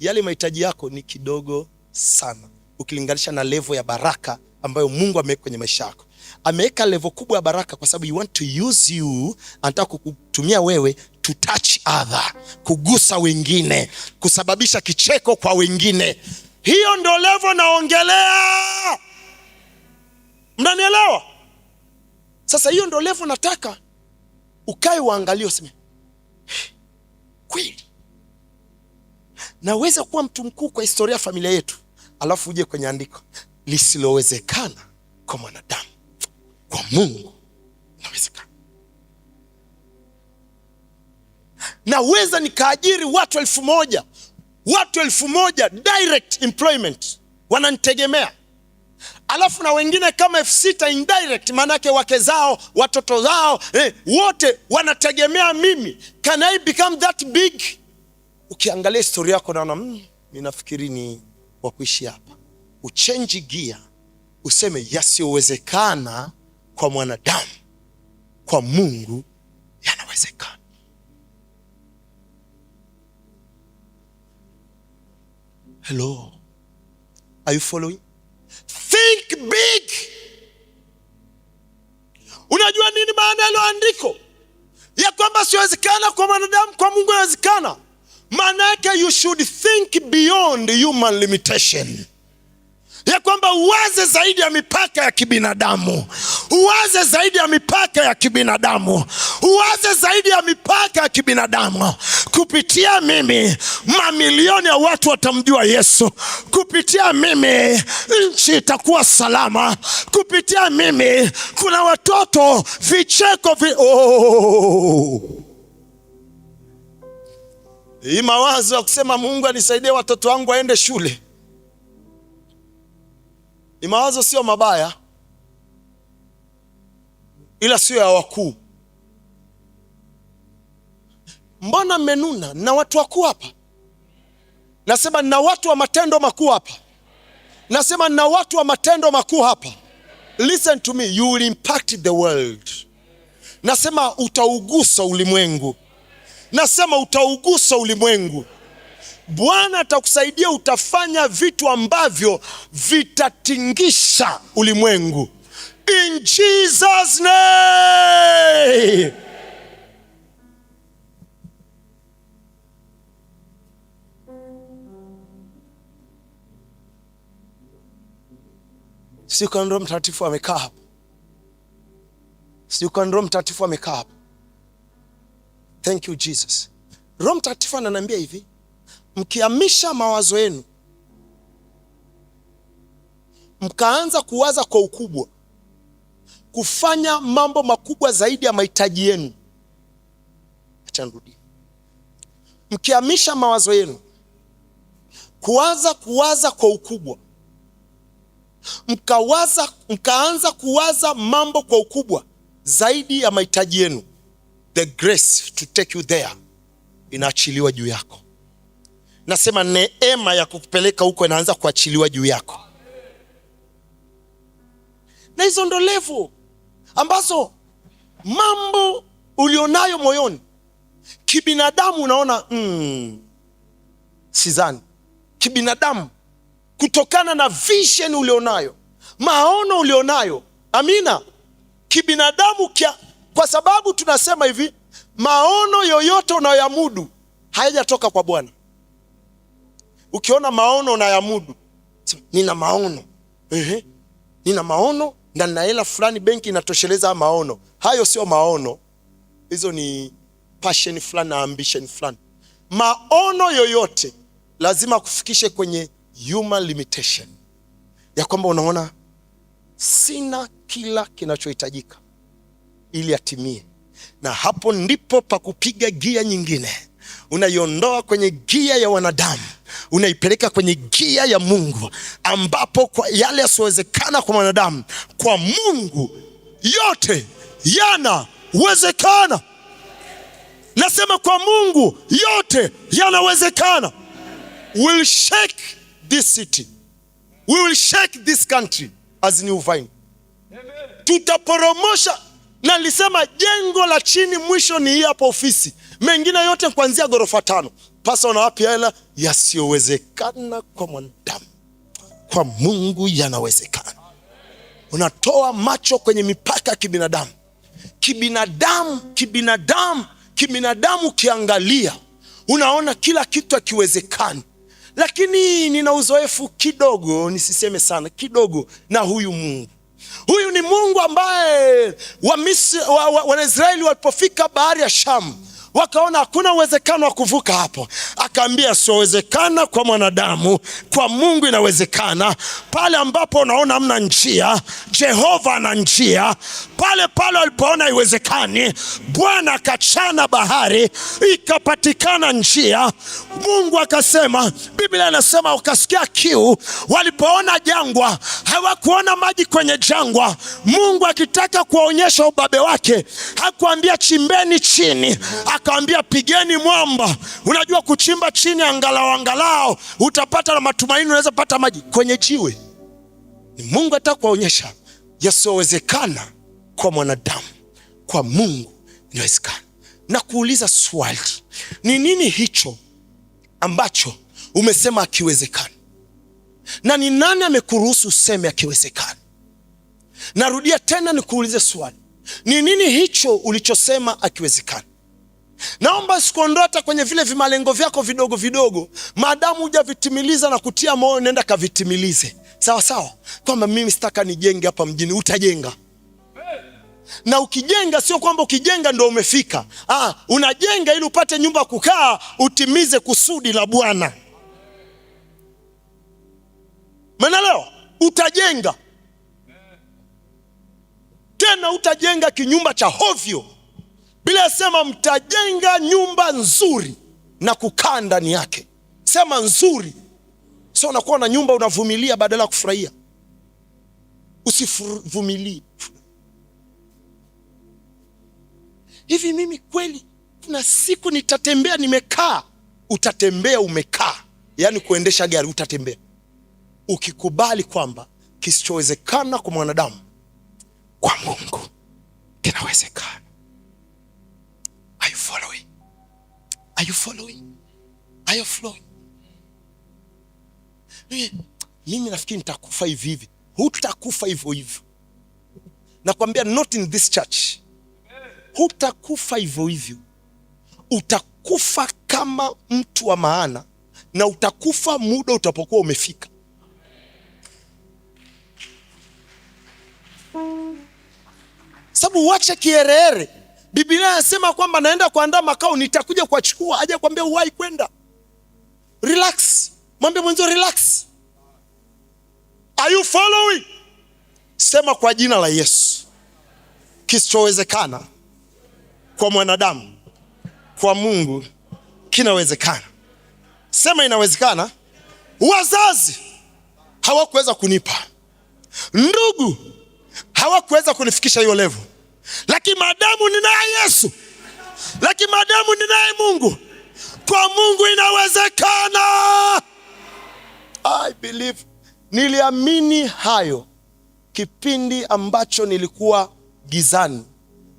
yale mahitaji yako ni kidogo sana ukilinganisha na level ya baraka ambayo Mungu ameweka kwenye maisha yako. Ameweka level kubwa ya baraka kwa sababu you want to use you, anataka kukutumia wewe to touch other, kugusa wengine, kusababisha kicheko kwa wengine. Hiyo ndio level naongelea. Mnanielewa? Sasa hiyo ndio level nataka ukae uangalie useme, kweli naweza kuwa mtu mkuu kwa historia ya familia yetu, alafu uje kwenye andiko lisilowezekana kwa mwanadamu, kwa Mungu inawezekana. Naweza nikaajiri watu 1,000, watu 1,000 direct employment wananitegemea, alafu na wengine kama 6,000 indirect, manake wake zao, watoto zao, wote wanategemea mimi. Can I become that big? Ukiangalia historia yako naona ninafikiri ni wa kuishi hapa. uchenji gia, useme yasiyowezekana kwa mwanadamu, kwa Mungu yanawezekana. Hello, are you following? Think big. Unajua nini maana ya andiko ya kwamba siwezekana kwa mwanadamu, kwa Mungu inawezekana? Maana yake you should think beyond human limitation, ya kwamba uwaze zaidi ya mipaka ya kibinadamu, uwaze zaidi ya mipaka ya kibinadamu, uwaze zaidi ya mipaka ya kibinadamu. Kupitia mimi mamilioni ya watu watamjua Yesu. Kupitia mimi nchi itakuwa salama. Kupitia mimi kuna watoto vicheko Hii mawazo ya kusema Mungu anisaidie watoto wangu waende shule, ni mawazo sio mabaya, ila sio ya wakuu. Mbona mmenuna? Na watu wakuu hapa. Nasema na watu wa matendo makuu hapa. Nasema na watu wa matendo makuu hapa. Listen to me, you will impact the world. Nasema utaugusa ulimwengu. Nasema utaugusa ulimwengu. Bwana atakusaidia, utafanya vitu ambavyo vitatingisha ulimwengu. In Jesus name. Sio kwa Roho Mtakatifu amekaa hapa. Sio kwa Roho Mtakatifu amekaa hapa. Thank you Jesus. Roho Mtakatifu ananiambia hivi, mkihamisha mawazo yenu, mkaanza kuwaza kwa ukubwa, kufanya mambo makubwa zaidi ya mahitaji yenu. Acha nirudi. Mkihamisha mawazo yenu, kuwaza kwa ukubwa, mkaanza kuwaza mambo kwa ukubwa zaidi ya mahitaji yenu, the grace to take you there inaachiliwa juu yako. Nasema neema ya kukupeleka huko inaanza kuachiliwa juu yako. Na hizo ndo level ambazo mambo ulionayo moyoni kibinadamu unaona sidhani. Kibinadamu, kutokana na vision ulionayo, maono ulionayo. Amina. Kibinadamu kwa sababu tunasema hivi, maono yoyote unayoyamudu hayajatoka kwa Bwana. Ukiona maono unayamudu, nina maono. Nina maono na nina hela fulani benki inatosheleza maono. Hayo sio maono. Hizo ni passion fulani na ambition fulani. Maono yoyote lazima kufikishe kwenye human limitation, ya kwamba unaona sina kila kinachohitajika ili atimie. Na hapo ndipo pa kupiga gia nyingine. Unaiondoa kwenye gia ya wanadamu, unaipeleka kwenye gia ya Mungu, ambapo kwa yale yasiowezekana kwa wanadamu, kwa Mungu yote yanawezekana. Nasema kwa Mungu yote yanawezekana. We will shake this city. We will shake this country as New Vine. Tutaporomosha. Na nilisema jengo la chini mwisho ni hii hapa ofisi. Mengine yote kuanzia ghorofa 5. Pasa una wapi hela? Yasiyowezekana kwa mwanadamu, kwa Mungu yanawezekana. Unatoa macho kwenye mipaka ya kibinadamu. Kibinadamu kiangalia, unaona kila kitu hakiwezekani. Lakini nina uzoefu kidogo, nisiseme sana, kidogo na huyu Mungu. Huyu ni Mungu ambaye Wanaisraeli walipofika bahari ya Shamu, wakaona hakuna uwezekano wa kuvuka hapo. Akaambia siwezekana kwa mwanadamu, kwa Mungu inawezekana. Pale ambapo unaona hamna njia, Jehova ana njia. Pale walipoona haiwezekani, Bwana akachana bahari, ikapatikana njia. Mungu akasema, Biblia inasema wakasikia kiu. Walipoona jangwa, hawakuona maji kwenye jangwa. Mungu akitaka kuwaonyesha ubabe wake, hakuambia chimbeni chini, akaambia pigeni mwamba. Unajua kuchimba chini angalau utapata na matumaini, unaweza pata maji kwenye jiwe. Ni Mungu ataka kuonyesha yasiyowezekana kwa mwanadamu, kwa Mungu inawezekana. Na kuuliza swali, ni nini hicho ambacho umesema akiwezekana? Na ni nani amekuruhusu useme akiwezekana? Narudia tena nikuulize swali, ni nini hicho ulichosema akiwezekana? Naomba sikuondoa hata kwenye vile vimalengo vyako vidogo vidogo, maadamu hujavitimiliza na kutia moyo, nenda kavitimilize. Sawa sawa, kwamba mimi sitaka nijenge hapa mjini. Utajenga. Na ukijenga sio kwamba ukijenga ndio umefika. Unajenga ili upate nyumba kukaa, utimize kusudi la Bwana. Maana leo utajenga. Tena utajenga kinyumba cha hovyo. Bila sema mtajenga nyumba nzuri na kukaa ndani yake. Sema nzuri. Sio unakuwa na nyumba unavumilia badala ya kufurahia. Usivumilie. Hivi mimi kweli kuna siku nitatembea nimekaa? Utatembea umekaa. Yaani kuendesha gari utatembea. Ukikubali kwamba kisichowezekana kwa mwanadamu, kwa Mungu kinawezekana. Are you following? Are you following? Are you flowing? Mimi nafikiri nitakufa hivi hivi. Hutakufa hivyo hivyo. Nakwambia, not in this church. Hutakufa hivyo hivyo. Utakufa kama mtu wa maana, na utakufa muda utapokuwa umefika. Sababu wacha kierere. Biblia inasema kwamba naenda kuandaa makao, nitakuja kuachukua. Haja kwambia uwahi kwenda. Relax. Mwambie mwenzo relax. Are you following? Sema kwa jina la Yesu, kisichowezekana kwa mwanadamu, kwa Mungu kinawezekana. Sema inawezekana. Wazazi hawakuweza kunipa, ndugu hawakuweza kunifikisha hiyo level, lakini maadamu ninaye Yesu, lakini maadamu ninaye Mungu, kwa Mungu inawezekana. I believe. Niliamini hayo kipindi ambacho nilikuwa gizani,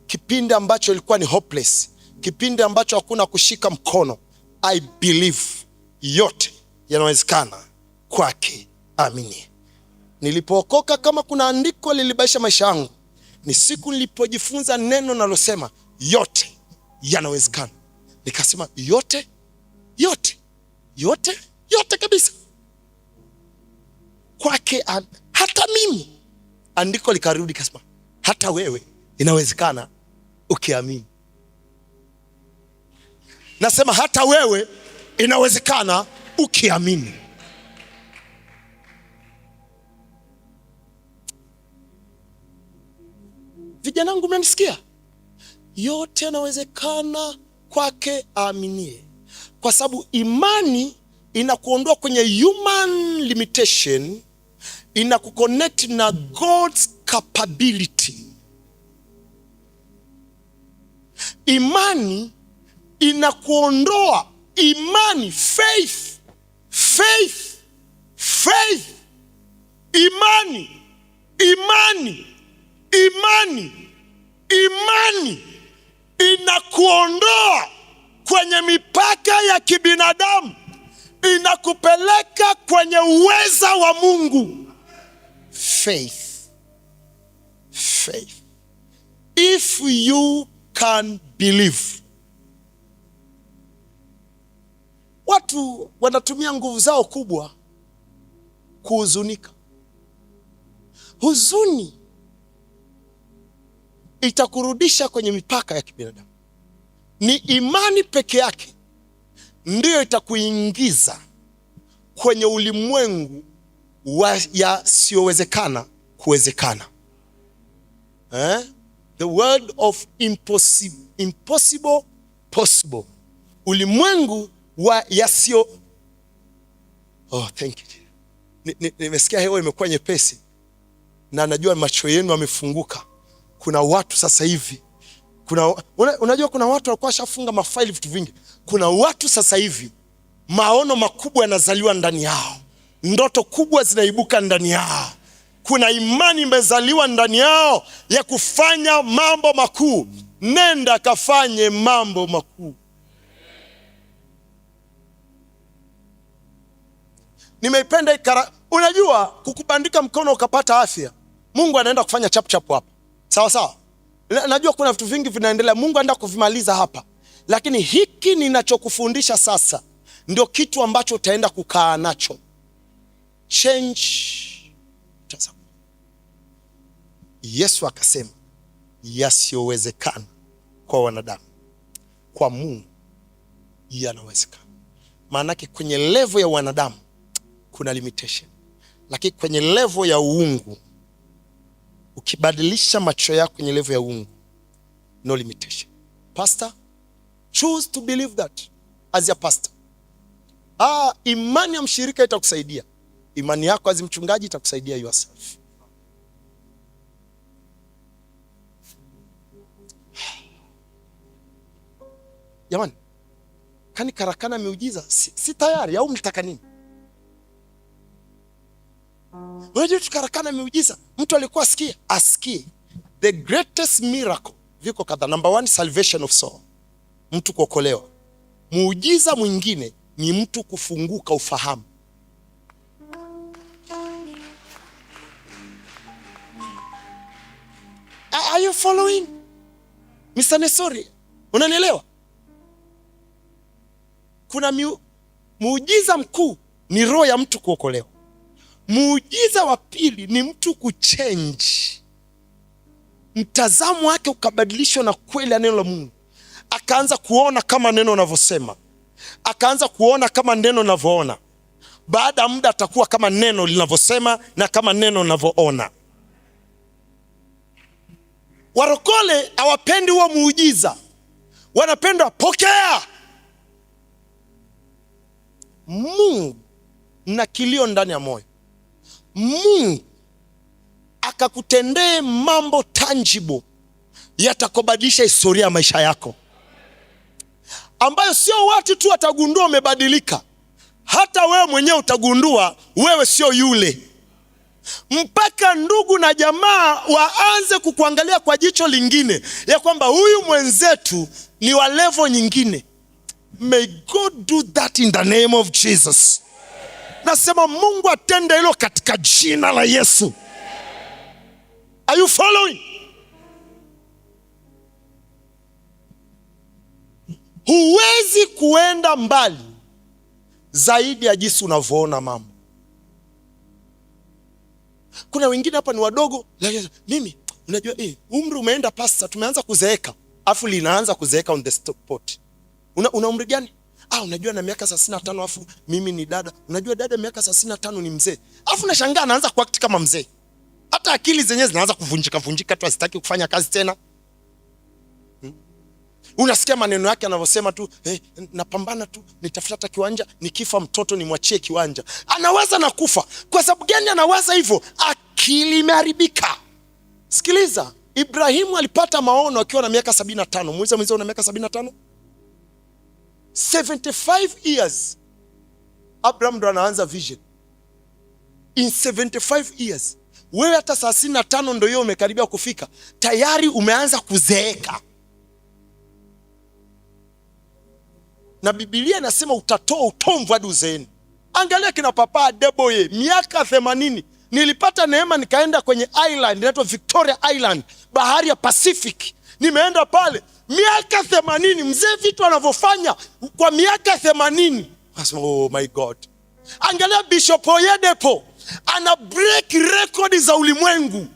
kipindi ambacho ilikuwa ni hopeless, kipindi ambacho hakuna kushika mkono. I believe yote yanawezekana kwake amini. Nilipookoka, kama kuna andiko lilibadilisha maisha yangu, ni siku nilipojifunza neno nalosema yote yanawezekana. Nikasema yote kabisa kwake, hata mimi. Andiko likarudi kasema hata wewe inawezekana ukiamini. Nasema hata wewe inawezekana ukiamini. Vijana wangu, mnanisikia? Yote yanawezekana kwake aaminie. Kwa sababu imani inakuondoa kwenye human limitation, inakuconnect na God's capability. Imani inakuondoa, imani, faith. Imani inakuondoa kwenye mipaka ya kibinadamu, inakupeleka kwenye uweza wa Mungu. Faith. If you can believe. Watu wanatumia nguvu zao kubwa kuhuzunika. Huzuni itakurudisha kwenye mipaka ya kibinadamu. Ni imani peke yake ndiyo itakuingiza kwenye ulimwengu wa yasiyowezekana kuwezekana. The world of impossible possible. Ulimwengu wa yasio. Thank you. Nimesikia hewa imekuwa nyepesi, na najua macho yenu yamefunguka. Kuna watu sasa hivi, unajua kuna watu walikuwa washafunga mafaili vitu vingi. Kuna watu sasa hivi maono makubwa yanazaliwa ndani yao, ndoto kubwa zinaibuka ndani yao. kuna imani imezaliwa ndani yao ya kufanya mambo makuu. Nenda kafanye mambo makuu. Nimeipenda ikara. Unajua kukubandika mkono ukapata afya, Mungu anaenda kufanya chap chap hapa. Sawa sawa. Najua kuna vitu vingi vinaendelea, Mungu anaenda kuvimaliza hapa. Lakini hiki ninachokufundisha sasa ndio kitu ambacho utaenda kukaa nacho. Change. Yesu akasema yasiyowezekana kwa wanadamu, kwa Mungu yanawezekana. Maanake kwenye level ya wanadamu kuna limitation, lakini kwenye level ya uungu, ukibadilisha macho yako kwenye level ya uungu, no limitation. Pastor, choose to believe that as a pastor. Imani ya mshirika itakusaidia. Imani yako as mchungaji itakusaidia yourself. Jamani, kani karakana miujiza si tayari au mtaka nini? Unajua tukarakana miujiza, mtu alikuwa asikie. The greatest miracle viko kadhaa. Number 1, salvation of soul, mtu kuokolewa. Muujiza mwingine ni mtu kufunguka ufahamu. Are you following? Mr. Nesori, unanielewa? Kuna muujiza mkuu ni roho ya mtu kuokolewa. Muujiza wa pili ni mtu kuchange mtazamo wake, ukabadilishwa na kweli ya neno la Mungu, akaanza kuona kama neno linavyosema, akaanza kuona kama neno linavyoona. Baada ya muda atakuwa kama neno linavyosema na kama neno linavyoona. Warokole hawapendi huo muujiza, wanapenda pokea. Mungu na kilio ndani ya moyo, Mungu akakutendee mambo tangible yatakobadilisha historia ya maisha yako, ambayo sio watu tu watagundua umebadilika, hata wewe mwenyewe utagundua wewe sio yule. Mpaka ndugu na jamaa waanze kukuangalia kwa jicho lingine, ya kwamba huyu mwenzetu ni wa level nyingine. May God do that in the name of Jesus. Nasema Mungu atende hilo katika jina la Yesu. Are you following? Huwezi kuenda mbali zaidi ya jinsi unavyoona mambo. Kuna wengine hapa ni wadogo, lakini mimi unajua umri umeenda pasta, tumeanza kuzeeka, afu linaanza kuzeeka on the spot. Una umri gani? Unajua na miaka 35, afu mimi ni dada. Unajua dada miaka 35 ni mzee. Afu nashangaa anaanza kuact kama mzee. Hata akili zenyewe zinaanza kuvunjika tu, asitaki kufanya kazi tena. Unasikia maneno yake anavyosema tu, napambana tu, nitafuta kiwanja, nikifa mtoto nimwachie kiwanja. Anaweza na kufa. Kwa sababu gani anawaza hivyo? Akili imeharibika. Sikiliza, Ibrahimu alipata maono akiwa na miaka 75. Muulize mwenzio una miaka 75? 75 years Abraham ndo anaanza vision. In 75 years. Wewe hata 35 ndo hiyo umekaribia kufika, tayari umeanza kuzeeka. Na Biblia inasema utatoa utomvu hadi uzeeni. Angalia kina Papa Deboye, miaka 80. Nilipata neema nikaenda kwenye island inaitwa Victoria Island, bahari ya Pacific. Nimeenda pale miaka 80, mzee vitu anavyofanya kwa miaka 80. Oh my God. Angalia Bishop Oyedepo, ana break record za ulimwengu.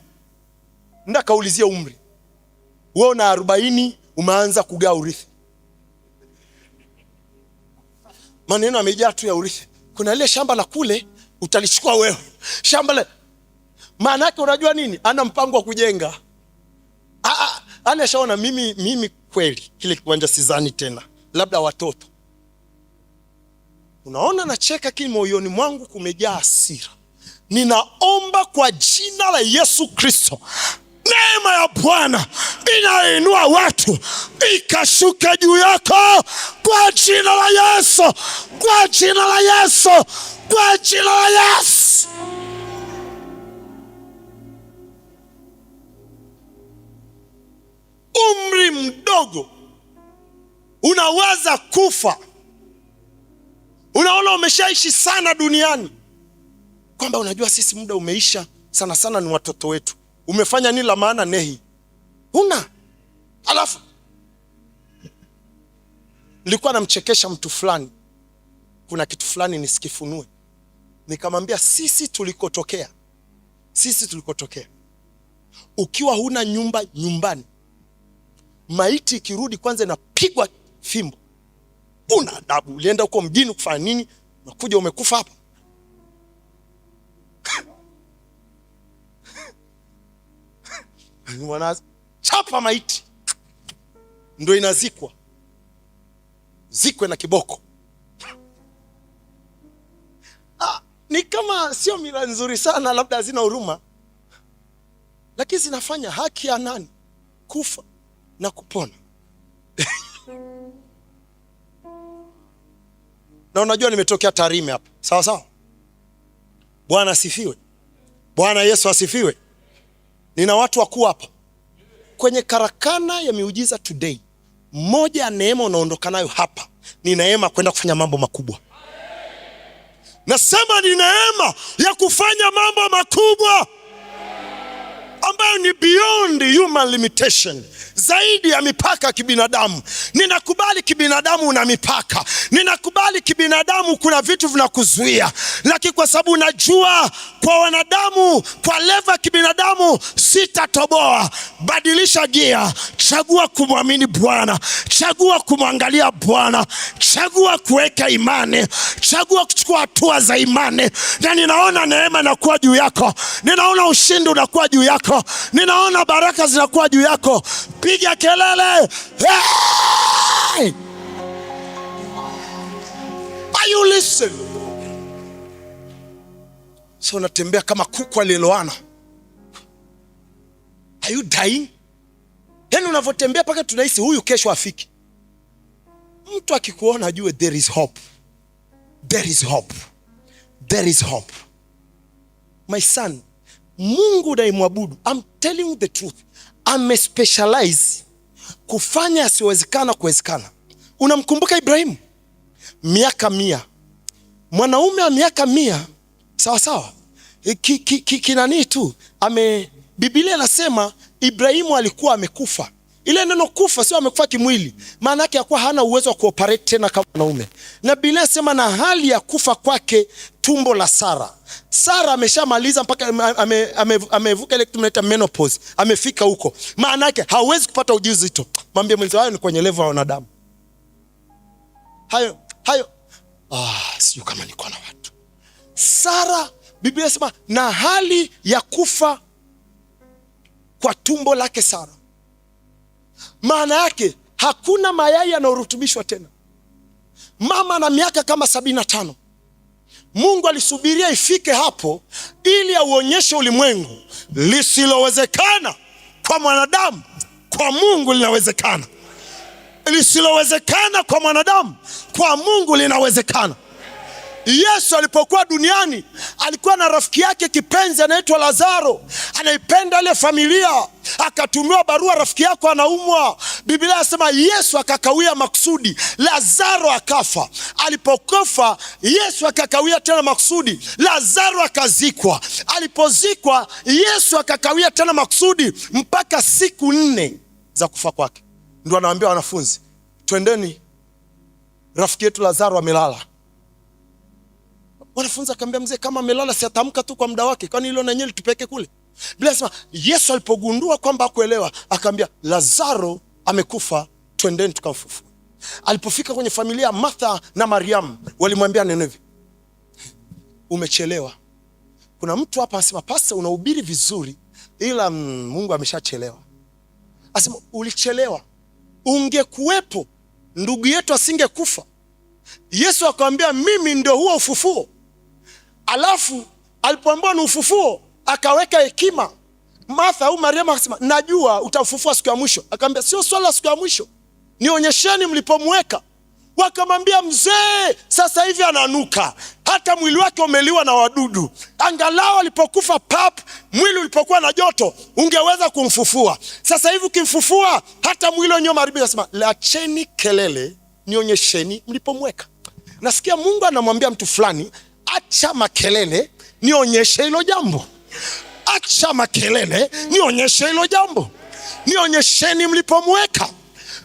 Nenda kaulizia umri. Wewe una 40 umeanza kugawa urithi. Maneno yamejaa tu ya urithi. Kuna ile shamba la kule utalichukua wewe. Shamba la maana yake unajua nini? Ana mpango wa kujenga. Anashaona mimi kweli kile kiwanja sizani tena, labda watoto. Unaona nacheka, kile moyoni mwangu kumejaa hasira. Ninaomba kwa jina la Yesu Kristo, neema ya Bwana inainua watu ikashuka juu yako kwa jina la Yesu, kwa jina la Yesu, kwa jina la Yesu. mdogo unawaza kufa. Unaona umeshaishi sana duniani, kwamba unajua sisi muda umeisha, sana sana ni watoto wetu. Umefanya nini la maana? Nehi una. Alafu nilikuwa namchekesha mtu fulani, kuna kitu fulani nisikifunue. Nikamwambia sisi tulikotokea, ukiwa huna nyumba nyumbani, maiti ikirudi kwanza inapigwa fimbo. Una adabu? Ulienda huko mjini kufanya nini? Unakuja umekufa hapa. Mwana chapa maiti ndio inazikwa, zikwe na kiboko. Ni kama sio mila nzuri sana, labda hazina huruma, lakini zinafanya haki ya nani? Kufa na kupona. Na unajua nimetokea Tarime hapa, sawa sawa. Bwana asifiwe. Bwana Yesu asifiwe. Nina watu wakuu hapa kwenye karakana ya miujiza today. Mmoja ya neema unaondoka nayo hapa ni neema kwenda kufanya mambo makubwa. Nasema ni neema ya kufanya mambo makubwa ambayo ni beyond human limitation, zaidi ya mipaka ya kibinadamu. Ninakubali kibinadamu una mipaka, ninakubali kibinadamu kuna vitu vinakuzuia, lakini kwa sababu unajua kwa wanadamu, kwa level ya kibinadamu sitatoboa, badilisha gia, chagua kumwamini Bwana, chagua kumwangalia Bwana, chagua kuweka imani, chagua kuchukua hatua za imani. Na ninaona neema inakuwa juu yako, ninaona ushindi unakuwa juu yako, ninaona baraka zinakuwa juu yako. Piga kelele. Hey! Are you listening? So unatembea kama kuku aliyeloana. Are you dying? Yaani unavyotembea paka tunahisi huyu kesho afiki. Mtu akikuona ajue there is hope. There is hope. There is hope. My son, Mungu unayemwabudu, I'm telling you the truth, amespecialize kufanya yasiyowezekana kuwezekana. Unamkumbuka Ibrahimu? Miaka 100. Mwanaume wa miaka 100, sawa sawa. Kinani tu, Biblia inasema Ibrahimu alikuwa amekufa. Ile neno kufa sio amekufa kimwili, maana yake hakuwa hana uwezo wa kuoperate tena kama mwanaume. Na Biblia inasema na hali ya kufa kwake tumbo la Sara. Sara ameshamaliza mpaka amevuka ile tunaita menopause, amefika huko. Maana yake hawezi kupata ujauzito. Mwambie mwenzi wao ni kwenye level ya wanadamu. Hayo sio kama niko na watu. Sara, Biblia inasema na hali ya kufa kwa tumbo lake Sara. Maana yake hakuna mayai yanayorutubishwa tena. Mama na miaka kama 75. Mungu alisubiria ifike hapo ili auonyeshe ulimwengu lisilowezekana kwa mwanadamu, kwa Mungu linawezekana. Lisilowezekana kwa mwanadamu, kwa Mungu linawezekana. Yesu alipokuwa duniani alikuwa na rafiki yake kipenzi anaitwa Lazaro. Anaipenda ile familia. Akatumiwa barua, rafiki yako anaumwa. Biblia inasema Yesu akakawia makusudi, Lazaro akafa. Alipokufa Yesu akakawia tena makusudi, Lazaro akazikwa. Alipozikwa Yesu akakawia tena makusudi mpaka siku 4 za kufa kwake. Ndio anawaambia wanafunzi, twendeni, rafiki yetu Lazaro amelala. Wanafunzi akamwambia, mzee kama amelala si atamka tu kwa muda wake, kwani hilo na nyeli tupeke kule? Biblia inasema Yesu alipogundua kwamba hakuelewa, akamwambia Lazaro amekufa, twendeni tukamfufue. Alipofika kwenye familia Martha na Mariam, walimwambia neno hivi, umechelewa. Kuna mtu hapa anasema pastor unahubiri vizuri ila Mungu ameshachelewa. Asema ulichelewa. Ungekuwepo ndugu yetu asingekufa. Yesu akamwambia mimi ndio huo ufufuo. Alafu alipoambiwa ni ufufuo akaweka hekima. Martha au Mariam akasema najua utafufua siku ya mwisho. Akamwambia sio swala siku ya mwisho, nionyesheni mlipomweka. Wakamwambia mzee sasa hivi ananuka, hata mwili wake umeliwa na wadudu. Angalau alipokufa pap, mwili ulipokuwa na joto, ungeweza kumfufua. Sasa hivi ukimfufua, hata mwili wenyewe umeharibika. Sema, lacheni kelele, nionyesheni mlipomweka. Nasikia Mungu anamwambia mtu fulani, acha makelele, nionyeshe hilo jambo. Acha makelele, nionyeshe hilo jambo. Nionyesheni mlipomweka.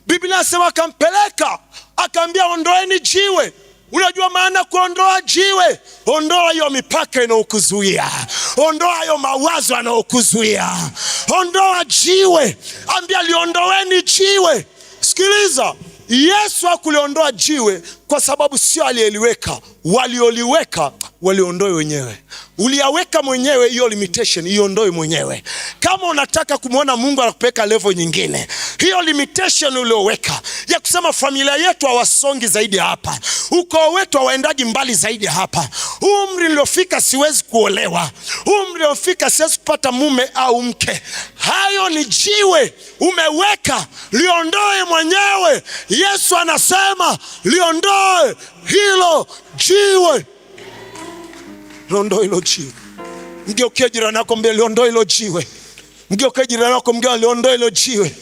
Biblia inasema akampeleka, akaambia ondoeni jiwe. Unajua maana kuondoa jiwe? Ondoa hiyo mipaka inayokuzuia, ondoa hiyo mawazo yanayokuzuia, ondoa jiwe. Ambia liondoeni jiwe. Sikiliza, Yesu hakuliondoa jiwe kwa sababu sio aliyeliweka. Walioliweka waliondoe wenyewe. Uliyaweka mwenyewe, hiyo limitation iondoe mwenyewe. Kama unataka kumwona Mungu anakupeleka level nyingine, hiyo limitation ulioweka ya kusema familia yetu hawasongi zaidi hapa, ukoo wetu hawaendaji mbali zaidi hapa, umri niliofika siwezi kuolewa, umri niliofika siwezi kupata mume au mke, hayo ni jiwe umeweka, liondoe mwenyewe. Yesu anasema liondoe hilo jiwe. Liondoe hilo jiwe. Mgeukie jirani yako, mbele liondoe hilo jiwe. Mgeukie jirani yako, mbele liondoe hilo jiwe.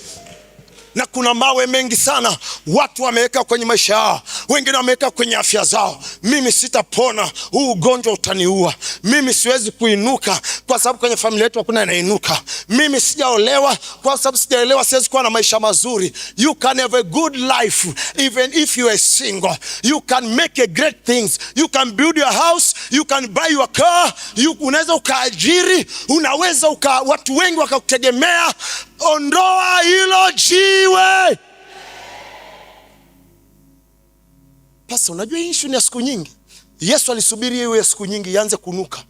Na kuna mawe mengi sana watu wameweka kwenye maisha yao, wengine wameweka kwenye afya zao. Mimi sitapona, huu ugonjwa utaniua. Mimi siwezi kuinuka kwa sababu kwenye familia yetu hakuna anainuka. Mimi sijaolewa kwa sababu sijaelewa, siwezi kuwa na maisha mazuri. You can have a good life even if you are single. You can make a great things. You can build your house, you can buy your car, unaweza ukaajiri, unaweza watu wengi wakakutegemea. Ondoa hilo jiwe. Pasa, unajua hii issue ni ya siku nyingi. Yesu alisubiri iwe siku nyingi ianze kunuka.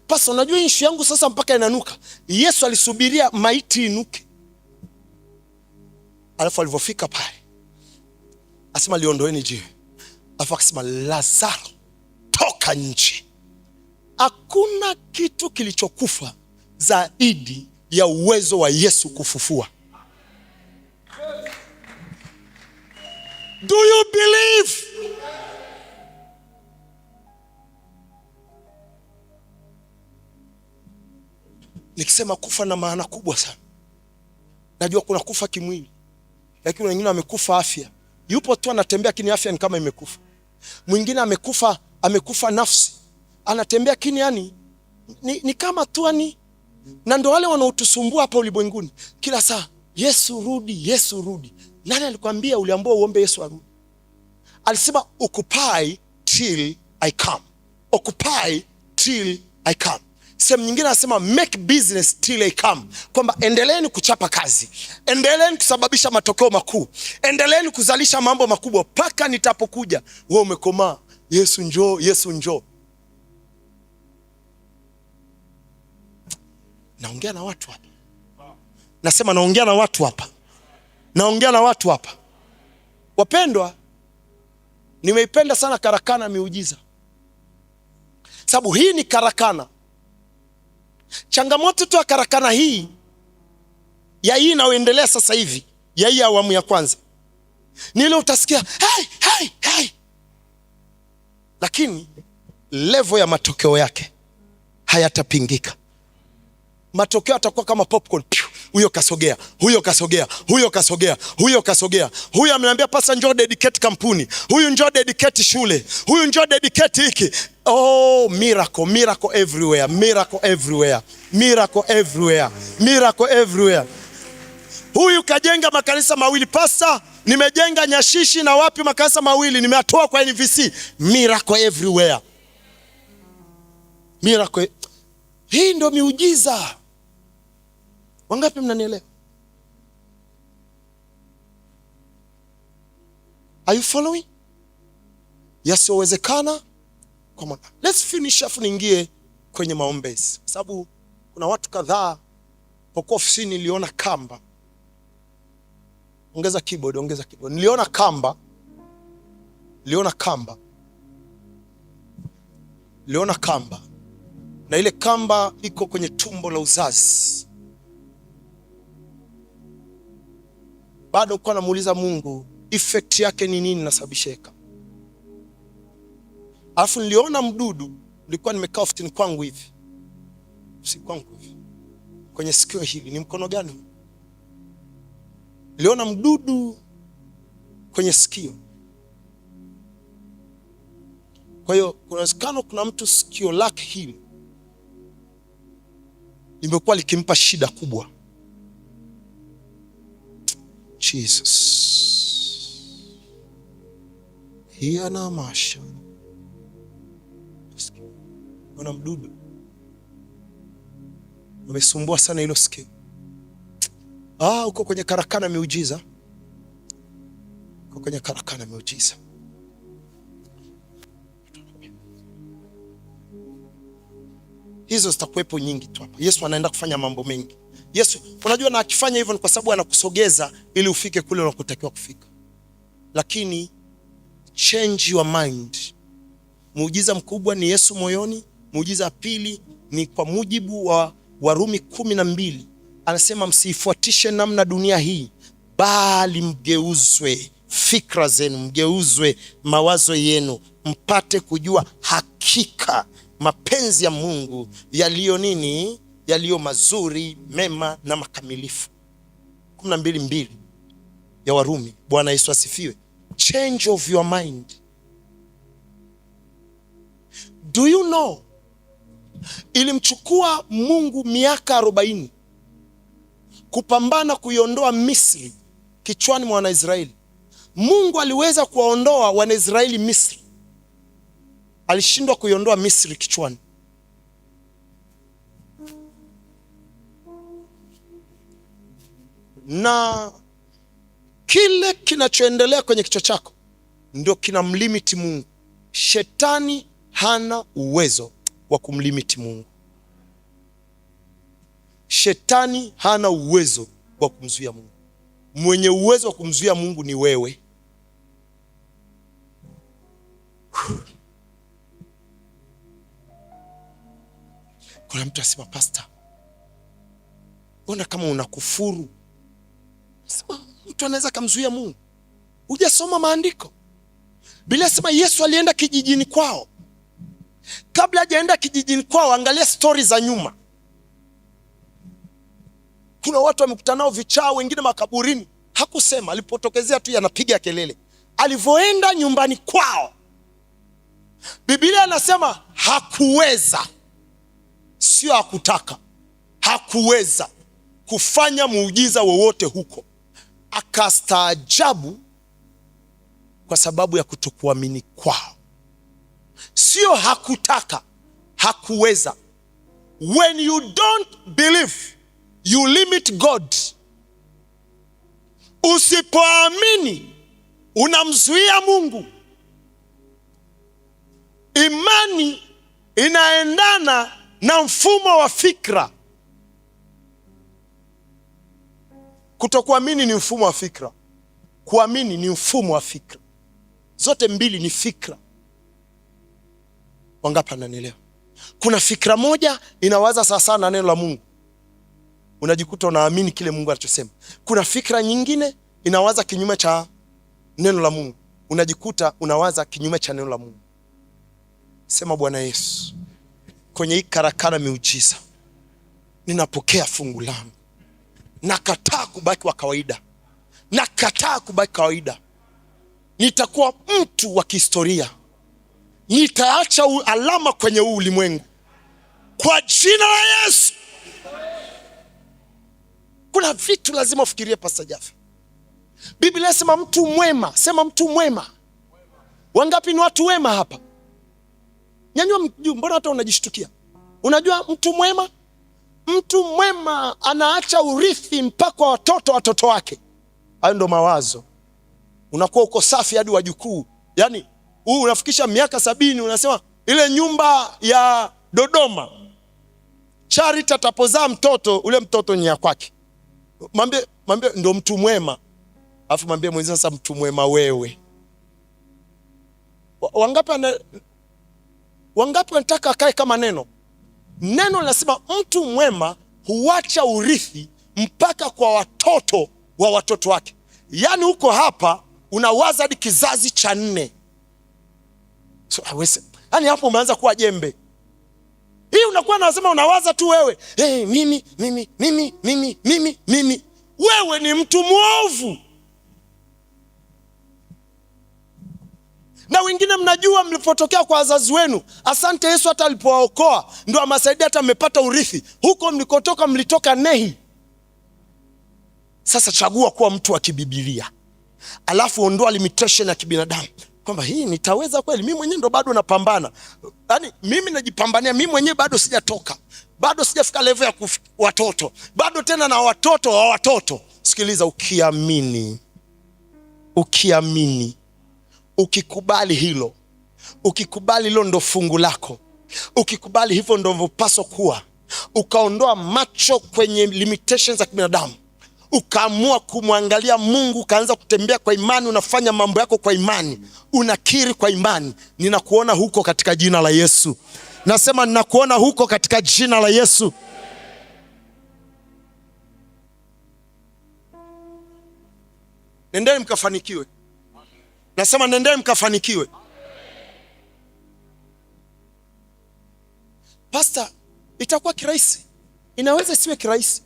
Pasa, unajua hii issue yangu sasa mpaka inanuka. Yesu alisubiria maiti inuke. Alafu alipofika pale, asema liondoeni jiwe. Alafu akasema Lazaro, toka nje. Hakuna kitu kilichokufa zaidi ya uwezo wa Yesu kufufua. Do you believe? Nikisema kufa na maana kubwa sana. Najua kuna kufa kimwili, lakini wengine wamekufa afya. Yupo tu anatembea lakini afya ni kama imekufa. Mwingine amekufa nafsi, anatembea lakini yani ni kama tu yani. Na ndo wale wanaotusumbua hapa ulimwenguni kila saa, Yesu rudi, Yesu rudi. Nani alikwambia uliambiwa uombe Yesu arudi? Alisema occupy till I come. Occupy till I come. Sehemu nyingine anasema make business till I come. Kwamba endeleeni kuchapa kazi, endeleeni kusababisha matokeo makuu, endeleeni kuzalisha mambo makubwa mpaka nitapokuja. Wewe umekomaa, Yesu njoo, Yesu njoo. Naongea na watu hapa. Nasema naongea na watu hapa. Naongea na watu hapa. Wapendwa, nimeipenda sana karakana miujiza, sababu hii ni karakana. Changamoto tu ya karakana hii ya hii inayoendelea sasa hivi, ya hii awamu ya kwanza, ni ile utasikia hey. Lakini level ya matokeo yake hayatapingika. Matokeo atakuwa kama popcorn. Huyo kasogea, huyo kasogea, huyo kasogea, huyo kasogea. Huyo ameniambia pasa njoo dedicate kampuni, huyu njoo dedicate shule, huyu njoo dedicate hiki. Oh, miracle, miracle everywhere, miracle everywhere, miracle everywhere, miracle everywhere. Huyu kajenga makanisa mawili. Pasa, nimejenga Nyashishi na wapi makanisa mawili, nimeatoa kwa NVC. Miracle everywhere. Miracle. Hii ndo miujiza. Wangapi mnanielewa? Are you following? Yasiowezekana. Come on. Let's finish afu niingie kwenye maombezi. Sababu kuna watu kadhaa pokuwa ofisini niliona kamba. Ongeza keyboard, ongeza keyboard. Niliona kamba. Niliona kamba. Na ile kamba iko kwenye tumbo la uzazi. Bado kwa namuuliza Mungu, effect yake ni nini nasababisheka. Alafu niliona mdudu, nilikuwa nimekaa ofisini kwangu hivi, kwenye sikio hili, ni mkono gani? Niliona mdudu kwenye sikio. Kwa hiyo kunawezekana kuna mtu sikio lake hili limekuwa likimpa shida kubwa. Jesus. Hiana masha. Kuna mdudu umesumbua sana hilo sikio. Uko kwenye karakana miujiza. Hizo zitakuwepo nyingi tu hapa. Yesu anaenda kufanya mambo mengi. Yesu, unajua, na akifanya hivyo ni kwa sababu anakusogeza ili ufike kule unakotakiwa kufika. Lakini change your mind. Muujiza mkubwa ni Yesu moyoni. Muujiza pili ni kwa mujibu wa Warumi 12. Anasema msiifuatishe namna dunia hii, bali mgeuzwe fikra zenu, mgeuzwe mawazo yenu, mpate kujua hakika mapenzi ya Mungu yaliyo nini? Yaliyo mazuri, mema na makamilifu. 12:2 ya Warumi. Bwana Yesu asifiwe. Change of your mind. Do you know, ilimchukua Mungu miaka 40 kupambana kuiondoa Misri kichwani mwa Wanaisraeli. Mungu aliweza kuwaondoa Wanaisraeli Misri, alishindwa kuiondoa Misri kichwani. Na kile kinachoendelea kwenye kichwa chako ndio kinamlimiti Mungu. Shetani hana uwezo wa kumlimiti Mungu. Shetani hana uwezo wa kumzuia Mungu. Mwenye uwezo wa kumzuia Mungu ni wewe. Kuna mtu asema, pastor, mbona kama unakufuru? Sema, mtu anaweza kumzuia Mungu? Hujasoma maandiko. Biblia inasema Yesu alienda kijijini kwao. Kabla hajaenda kijijini kwao, angalia stori za nyuma. Kuna watu wamekutana nao vichaa, wengine makaburini. Hakusema, alipotokezea tu anapiga kelele. Alivyoenda nyumbani kwao, Biblia inasema hakuweza, sio hakutaka, hakuweza kufanya muujiza wowote huko. Akastaajabu kwa sababu ya kutokuamini kwao. Sio hakutaka, hakuweza. When you don't believe, you limit God. Usipoamini unamzuia Mungu. Imani inaendana na mfumo wa fikra. Kutokuamini ni mfumo wa fikra, kuamini ni mfumo wa fikra. Zote mbili ni fikra. Wangapi wananielewa? Kuna fikra moja inawaza sawa na neno la Mungu, unajikuta unaamini kile Mungu anachosema. Kuna fikra nyingine inawaza kinyume cha neno la Mungu, unajikuta unawaza kinyume cha neno la Mungu. Sema, Bwana Yesu, kwenye hii karakana miujiza ninapokea fungu langu. Nakataa kubaki wa kawaida. Nakataa kubaki kawaida. Nitakuwa mtu wa kihistoria. Nitaacha alama kwenye huu ulimwengu kwa jina la Yesu. Kuna vitu lazima ufikirie, Pastor Jaffe. Biblia inasema mtu mwema. Sema mtu mwema. Wangapi ni watu wema hapa? Nyanyua mjuu, mbona hata unajishtukia? Unajua mtu mwema? Mtu mwema anaacha urithi mpaka watoto wake. Hayo ndo mawazo. Unakuwa uko safi hadi wajukuu. Yaani unafikisha miaka 70, unasema ile nyumba ya Dodoma, Charity atapozaa mtoto, ule mtoto ni ya kwake. Mwambie ndo mtu mwema. Alafu mwambie mwenzi, sasa mtu mwema wewe. Wangapi wanataka akae kama neno? Neno linasema mtu mwema huacha urithi mpaka kwa watoto wa watoto wake. Yaani uko hapa unawaza hadi kizazi cha 4. So yani hapo umeanza kuwa jembe. Hii unakuwa nasema unawaza tu wewe. Mimi. Wewe ni mtu mwovu. Na wengine mnajua mlipotokea kwa wazazi wenu, asante Yesu hata alipowaokoa ndio amesaidia hata mmepata urithi. Huko mlikotoka mlitoka nehi. Sasa chagua kuwa mtu wa kibibilia. Alafu ondoa limitation ya kibinadamu. Kwamba hii nitaweza kweli? Mimi mwenyewe ndo bado napambana. Yaani mimi najipambania, mimi mwenyewe bado sijatoka. Bado sijafika level ya watoto. Bado tena na watoto wa watoto. Sikiliza, ukiamini, ukikubali hilo, ukikubali hilo ndo fungu lako, ukikubali hivyo ndo vipaswa kuwa, ukaondoa macho kwenye limitations za kibinadamu, ukaamua kumwangalia Mungu, ukaanza kutembea kwa imani, unafanya mambo yako kwa imani, unakiri kwa imani, ninakuona huko katika jina la Yesu. Nasema ninakuona huko katika jina la Yesu. Nendeni mkafanikiwe. Nasema nendeni mkafanikiwe. Pastor, itakuwa kirahisi? Inaweza siwe kirahisi.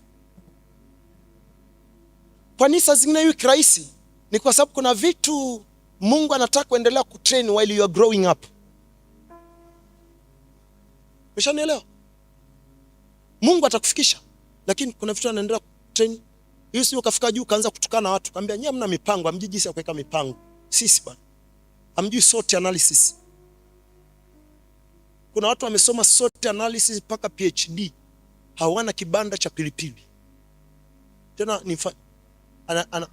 Kwa nini saa zingine iwe kirahisi? Ni kwa sababu kuna vitu Mungu anataka kuendelea kutrain while you are growing up. Umeshanielewa? Mungu atakufikisha, lakini kuna vitu anaendelea kutrain. Hiyo sio ukafika juu kaanza kutukana na watu, kaambia nyinyi hamna mipango, hamjui jinsi ya kuweka mipango. Sisi bwana, hamjui SWOT analysis. Kuna watu wamesoma SWOT analysis mpaka PhD, hawana kibanda cha pilipili. Tena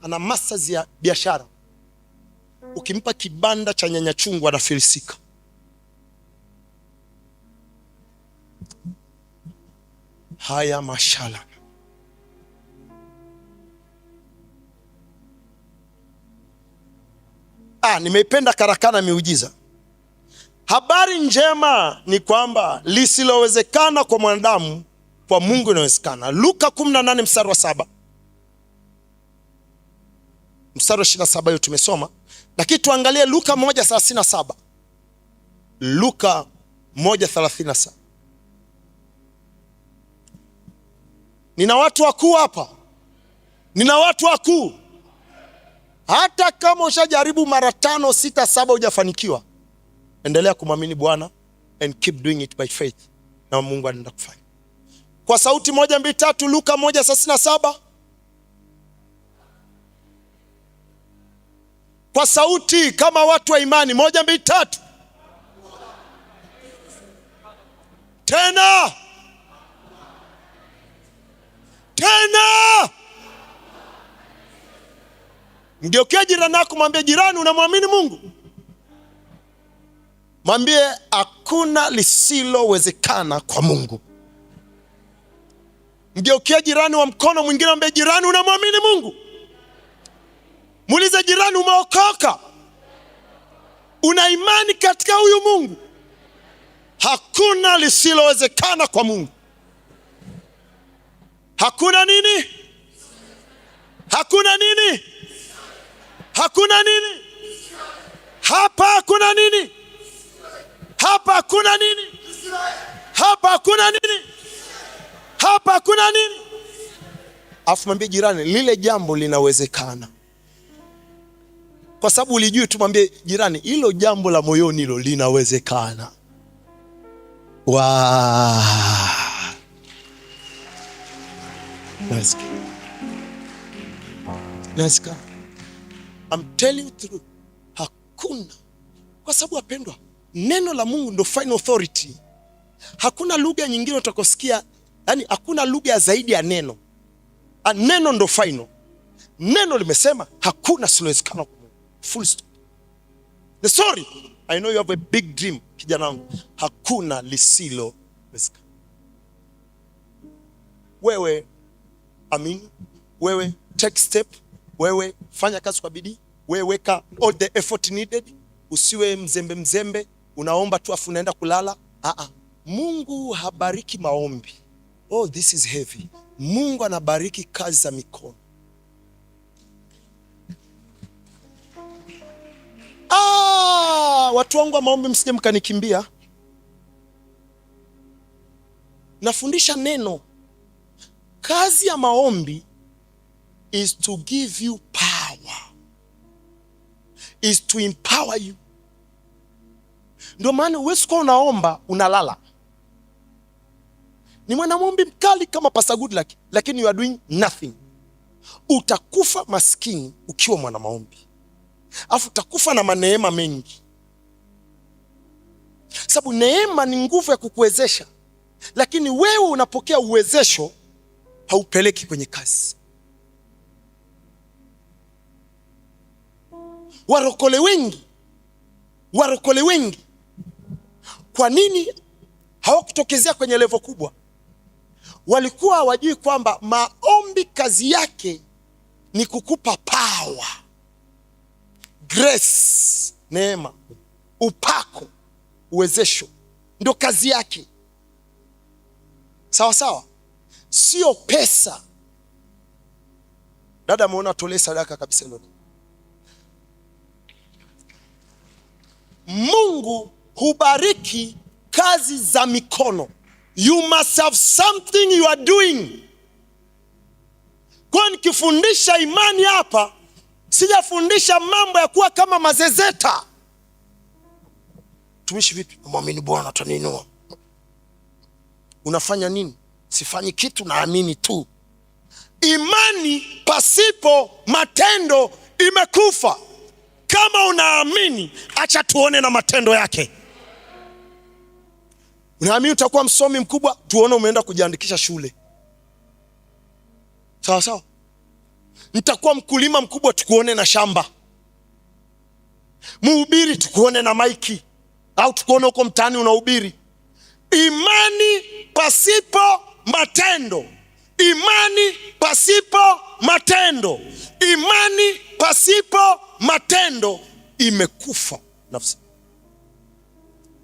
ana masters ya biashara. Ukimpa kibanda cha nyanya chungu anafilisika. Haya mashallah. Nimeipenda karakana miujiza. Habari njema ni kwamba lisilowezekana kwa mwanadamu kwa Mungu inawezekana. Luka 18 mstari wa 7. Mstari wa 27 hiyo tumesoma. Lakini tuangalie Luka 1:37. Luka 1:37. Nina watu wakuu hapa. Nina watu wakuu. Hata kama ushajaribu mara 5, 6, 7 hujafanikiwa, endelea kumwamini Bwana and keep doing it by faith, na Mungu anaenda kufanya. Kwa sauti 1, 2, 3, Luka 1:37. Kwa sauti kama watu wa imani, 1, 2, 3. Tena. Mgeukie jirani yako, mwambie jirani, unamwamini Mungu? Mwambie hakuna lisilowezekana kwa Mungu. Mgeukie jirani wa mkono mwingine, mwambie jirani, unamwamini Mungu? Muulize jirani, umeokoka? Una imani katika huyu Mungu? Hakuna lisilowezekana kwa Mungu. Hakuna nini? Hakuna nini? Hakuna nini? Hapa hakuna nini? Hapa hakuna nini? Hapa hakuna nini? Hapa hakuna nini? Afu mwambie jirani, lile jambo linawezekana. Kwa sababu ulijui tu, mwambie jirani, hilo jambo la moyoni hilo linawezekana. Nasikia. I'm telling you truth. Hakuna. Kwa sababu wapendwa, neno la Mungu ndo final authority. Hakuna lugha nyingine utakosikia, yani hakuna lugha zaidi ya neno. Neno ndo final. Neno limesema hakuna lisilowezekana kwa Mungu. Full stop. The story. I know you have a big dream, kijana wangu. Hakuna lisilowezekana. Wewe amini, wewe take step, wewe fanya kazi kwa bidii, wewe weka all the effort needed. Usiwe mzembe, unaomba tu afu unaenda kulala. Mungu habariki maombi. Oh, this is heavy. Mungu anabariki kazi za mikono. watu wangu wa maombi, msije mkanikimbia. Nafundisha neno. Kazi ya maombi is to give you power, is to empower you. Ndio maana huwezi kuwa unaomba unalala. Ni mwanamaombi mkali kama Pastor Goodluck, lakini you are doing nothing. Utakufa maskini ukiwa mwanamaombi, afu utakufa na maneema mengi, sababu neema ni nguvu ya kukuwezesha, lakini wewe unapokea uwezesho, haupeleki kwenye kazi. Warokole wengi kwa nini hawakutokezea kwenye level kubwa? Walikuwa hawajui kwamba maombi kazi yake ni kukupa power, grace, neema, upako, uwezesho. Ndio kazi yake. Sawa sawa, sio pesa. Dada ameona tolee sadaka kabisa leo. Mungu hubariki kazi za mikono. You must have something you are doing. Kwa nikifundisha imani hapa, sijafundisha mambo ya kuwa kama mazezeta. Tumishi vipi? Muamini Bwana ataninua. Unafanya nini? Sifanyi kitu, naamini tu. Imani pasipo matendo imekufa. Kama unaamini, acha tuone na matendo yake. Unaamini utakuwa msomi mkubwa, tuone umeenda kujiandikisha shule. Sawa sawa. Nitakuwa mkulima mkubwa, tukuone na shamba. Mhubiri, tukuone na maiki, au tukuone uko mtaani unahubiri. Imani pasipo matendo, imani pasipo matendo, imani pasipo matendo imekufa nafsi.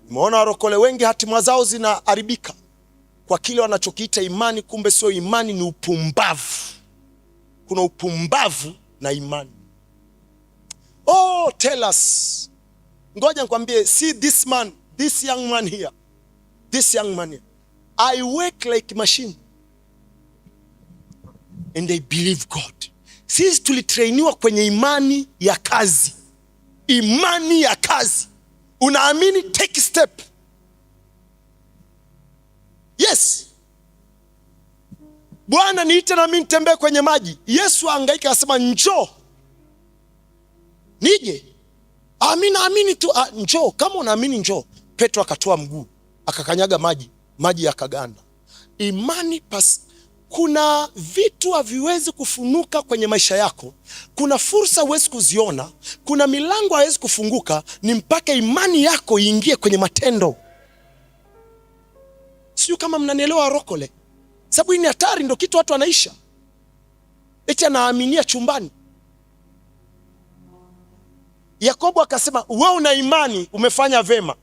Umeona warokole wengi hatima zao zinaharibika kwa kile wanachokiita imani, kumbe sio imani, ni upumbavu. Kuna upumbavu na imani. Oh, tell us. Ngoja nikwambie, see this man, this young man here. This young man here. I work like machine. And I believe God. Sisi tulitrainiwa kwenye imani ya kazi. Imani ya kazi. Unaamini, take step. Yes. Bwana niite na mimi nitembee kwenye maji. Yesu ahangaika asema njoo. Nije. Amini tu, njoo. Kama unaamini njoo. Petro akatoa mguu, akakanyaga maji, maji yakaganda. Imani kuna vitu haviwezi kufunuka kwenye maisha yako. Kuna fursa huwezi kuziona, kuna milango haiwezi kufunguka, ni mpaka imani yako iingie kwenye matendo. Sio kama mnanielewa rokole. Sababu hii ni hatari, ndio kitu watu wanaisha. Eti anaaminia chumbani. Yakobo akasema, wewe una imani, umefanya vema.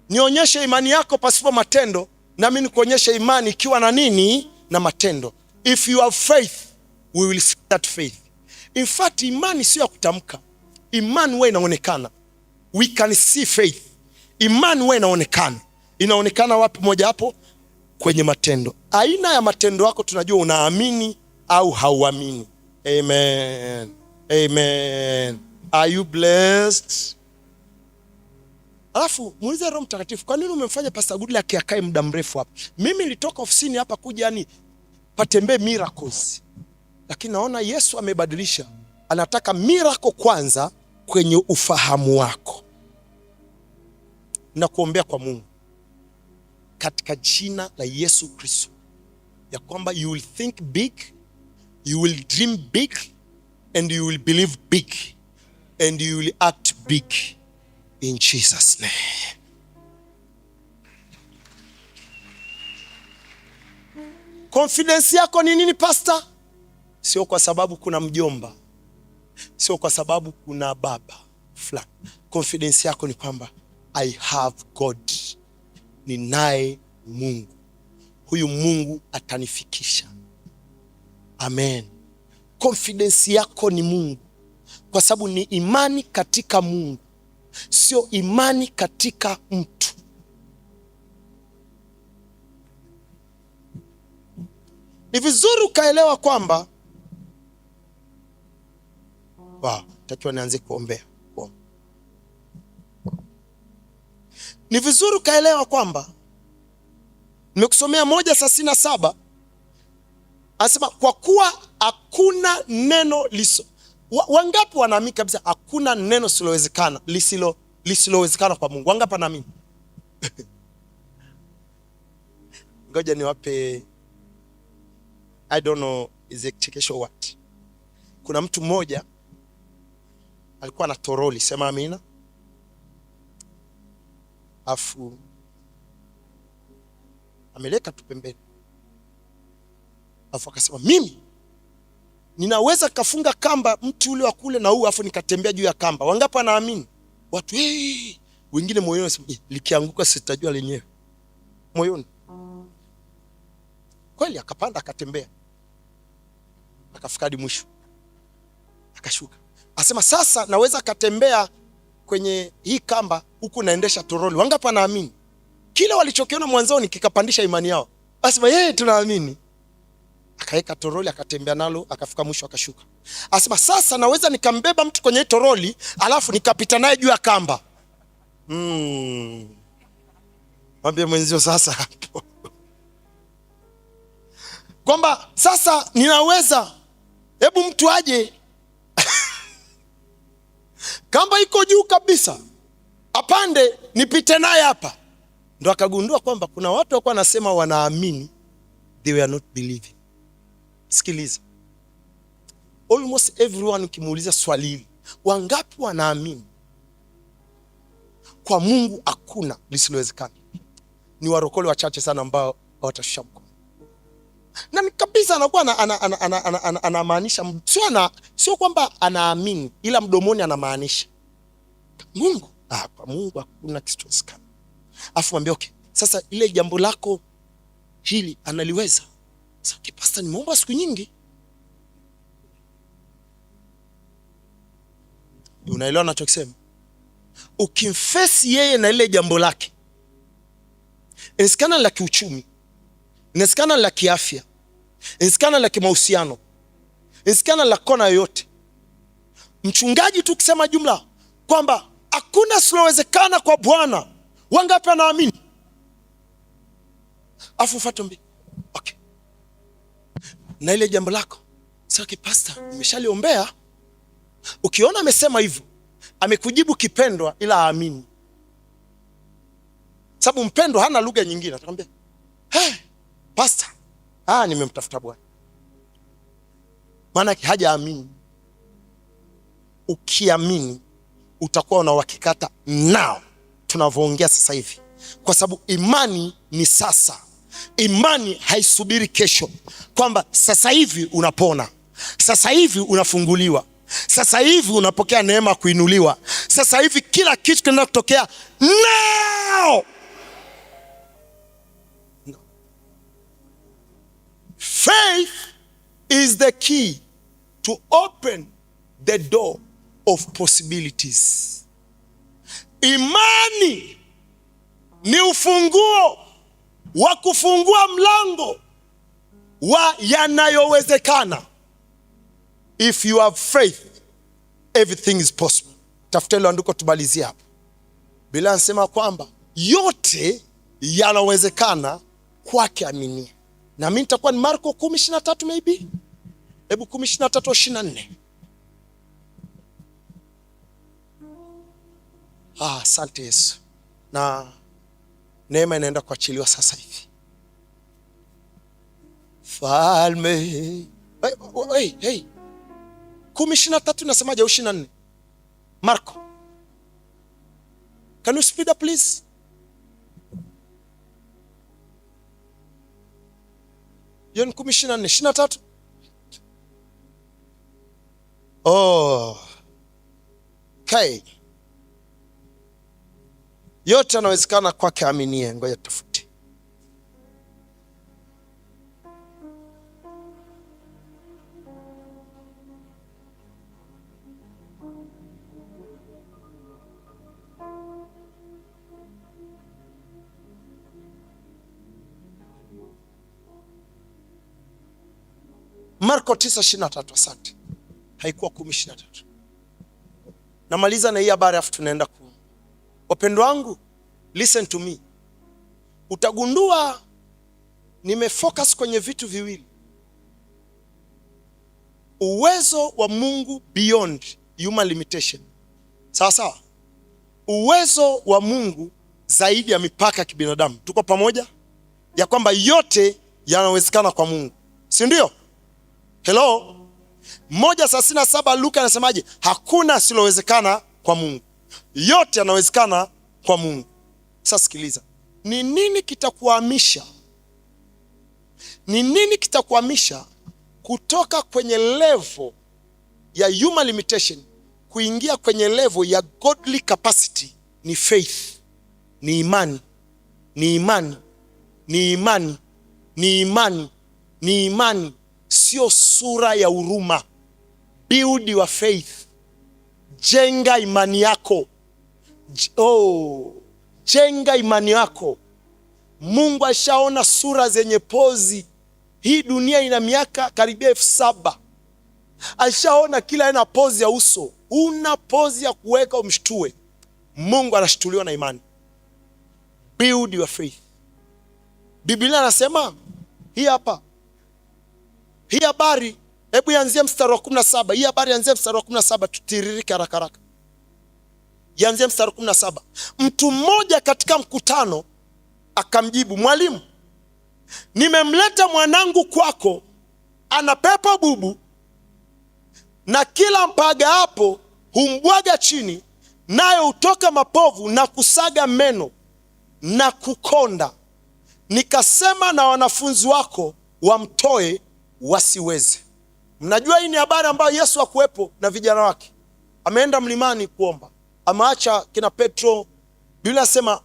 Nionyeshe imani yako pasipo matendo, na mimi nikuonyeshe imani ikiwa na nini? Na matendo. If you have faith, we will see that faith. In fact, imani sio ya kutamka. Imani wewe inaonekana. We can see faith. Imani wewe inaonekana. Inaonekana wapi? Moja hapo kwenye matendo. Aina ya matendo yako tunajua unaamini au hauamini. Amen. Amen. Are you blessed? Alafu muulize Roho Mtakatifu, kwa nini umemfanya Pastor Goodluck akae muda mrefu hapa? Mimi nilitoka ofisini hapa kuja yani patembee miracles. Lakini naona Yesu amebadilisha. Anataka miracle kwanza kwenye ufahamu wako. Na kuombea kwa Mungu katika jina la Yesu Kristo, ya kwamba you will think big, you will dream big, and you will believe big, and you will act big. In Jesus' name. Confidence yako ni nini pastor? Sio kwa sababu kuna mjomba, sio kwa sababu kuna baba fulani. Confidence yako ni kwamba I have God. Ninaye Mungu. Huyu Mungu atanifikisha. Amen. Confidence yako ni Mungu, kwa sababu ni imani katika Mungu. sio imani katika mtu. Ni vizuri ukaelewa kwamba takiwa nianze kuombea. Ni vizuri ukaelewa kwamba nimekusomea 1:37 anasema kwa kuwa hakuna neno wangapi wanaamini kabisa hakuna neno lisilowezekana kwa Mungu? Wangapi wanaamini? Ngoja niwape, I don't know is a chekesho what. Kuna mtu mmoja alikuwa na toroli, sema amina, afu ameleka tu pembeni, afu akasema mimi ninaweza kafunga kamba mtu ule wa kule na huu, afu nikatembea juu ya kamba. Wangapi wanaamini? Watu wengine moyoni wanasema likianguka sitajua lenyewe moyoni. Kweli akapanda akatembea akafika hadi mwisho akashuka. Asema sasa naweza katembea kwenye hii kamba huku naendesha toroli. Wangapi wanaamini? Kile walichokiona mwanzoni kikapandisha imani yao. Asema tunaamini. Akaweka toroli akatembea nalo akafika mwisho akashuka. Asema sasa naweza nikambeba mtu kwenye toroli alafu nikapita naye juu ya kamba. Mwambie mwenzio sasa hapo kwamba sasa ninaweza, hebu mtu aje kamba iko juu kabisa, apande nipite naye hapa. Ndo akagundua kwamba kuna watu walikuwa wanasema wanaamini, they were not believing. Sikiliza, almost everyone ukimuuliza swali hili, wangapi wanaamini kwa Mungu hakuna lisilowezekana, ni warokole wachache sana ambao watashusha mkono. Na kabisa anakuwa anamaanisha, sio kwamba anaamini, ila mdomoni anamaanisha Mungu, kwa Mungu hakuna kisichowezekana. Afu mwambie okay, sasa ile jambo lako hili analiweza. Sasa pastor, nimeomba siku nyingi. Unaelewa nachokisema? Ukimfesi yeye na ile jambo lake, inawezekana la kiuchumi, inawezekana la kiafya, inawezekana la kimahusiano, inawezekana la kona yoyote. Mchungaji tu kisema jumla kwamba hakuna silowezekana kwa Bwana, wangapi anaamini? Afu fatombi okay, na ile jambo lako sasa, pastor, nimeshaliombea. Ukiona amesema hivyo, amekujibu kipendwa, ila aamini. Sababu mpendwa hana lugha nyingine, atakwambia pastor, nimemtafuta Bwana, maana hajaamini. Ukiamini utakuwa una uhakika nao tunavyoongea sasa hivi, kwa sababu imani ni sasa. Imani haisubiri kesho, kwamba sasa hivi unapona, sasa hivi unafunguliwa, sasa hivi unapokea neema kuinuliwa, sasa hivi kila kitu kinaenda kutokea now. No. Faith is the key to open the door of possibilities. Imani ni ufunguo wa kufungua mlango wa yanayowezekana. If you have faith, everything is possible. Tafuta ile andiko tumalizie hapo. Biblia inasema kwamba yote yanawezekana kwake aminie. Na mimi nitakuwa ni Marko 10:23 maybe. Hebu 10:23-24. Asante Yesu. Na neema inaenda kuachiliwa sasa hivi. Falme. Hey. 10:23 nasemaje au 24? Marko. Can you speed up please? Yon 10:24, 23. Okay. Yote yanawezekana kwake aminie. Ngoja tafute. Marko 9:23. Asante, haikuwa 10:23. Namaliza na hii habari afu tunaenda wapendwa wangu, listen to me. Utagundua nimefocus kwenye vitu viwili: uwezo wa Mungu beyond human limitation. Sawa sawa, uwezo wa Mungu zaidi ya mipaka ya kibinadamu. Tuko pamoja ya kwamba yote yanawezekana kwa Mungu, si ndio? Hello. 1:37 Luka anasemaje? Hakuna asilowezekana kwa Mungu, yote yanawezekana kwa Mungu. Sasa sikiliza, ni nini kitakuhamisha kutoka kwenye level ya human limitation kuingia kwenye level ya godly capacity? Ni faith, ni imani, ni imani, ni imani, ni imani, ni imani, sio sura ya huruma. Build your faith, jenga imani yako. Jenga imani yako. Mungu ashaona sura zenye pozi. Hii dunia ina miaka karibia 7,000. Ashaona kila aina pozi ya uso. Una pozi ya kuweka umshtue. Mungu anashtuliwa na imani. Build your faith. Biblia anasema hii hapa, hii habari, hebu ianzie mstari wa 17. Hii habari ianzie mstari wa 17, tutiririke haraka haraka. Ianzie mstari wa 17. Mtu mmoja katika mkutano akamjibu, mwalimu, nimemleta mwanangu kwako, ana pepo bubu, na kila mpaga hapo humbwaga chini, nayo hutoka mapovu na kusaga meno na kukonda. Nikasema na wanafunzi wako wamtoe, wasiweze. Mnajua hii ni habari ambayo Yesu hakuwepo na vijana wake. Ameenda mlimani kuomba, ameacha kina Petro. Biblia inasema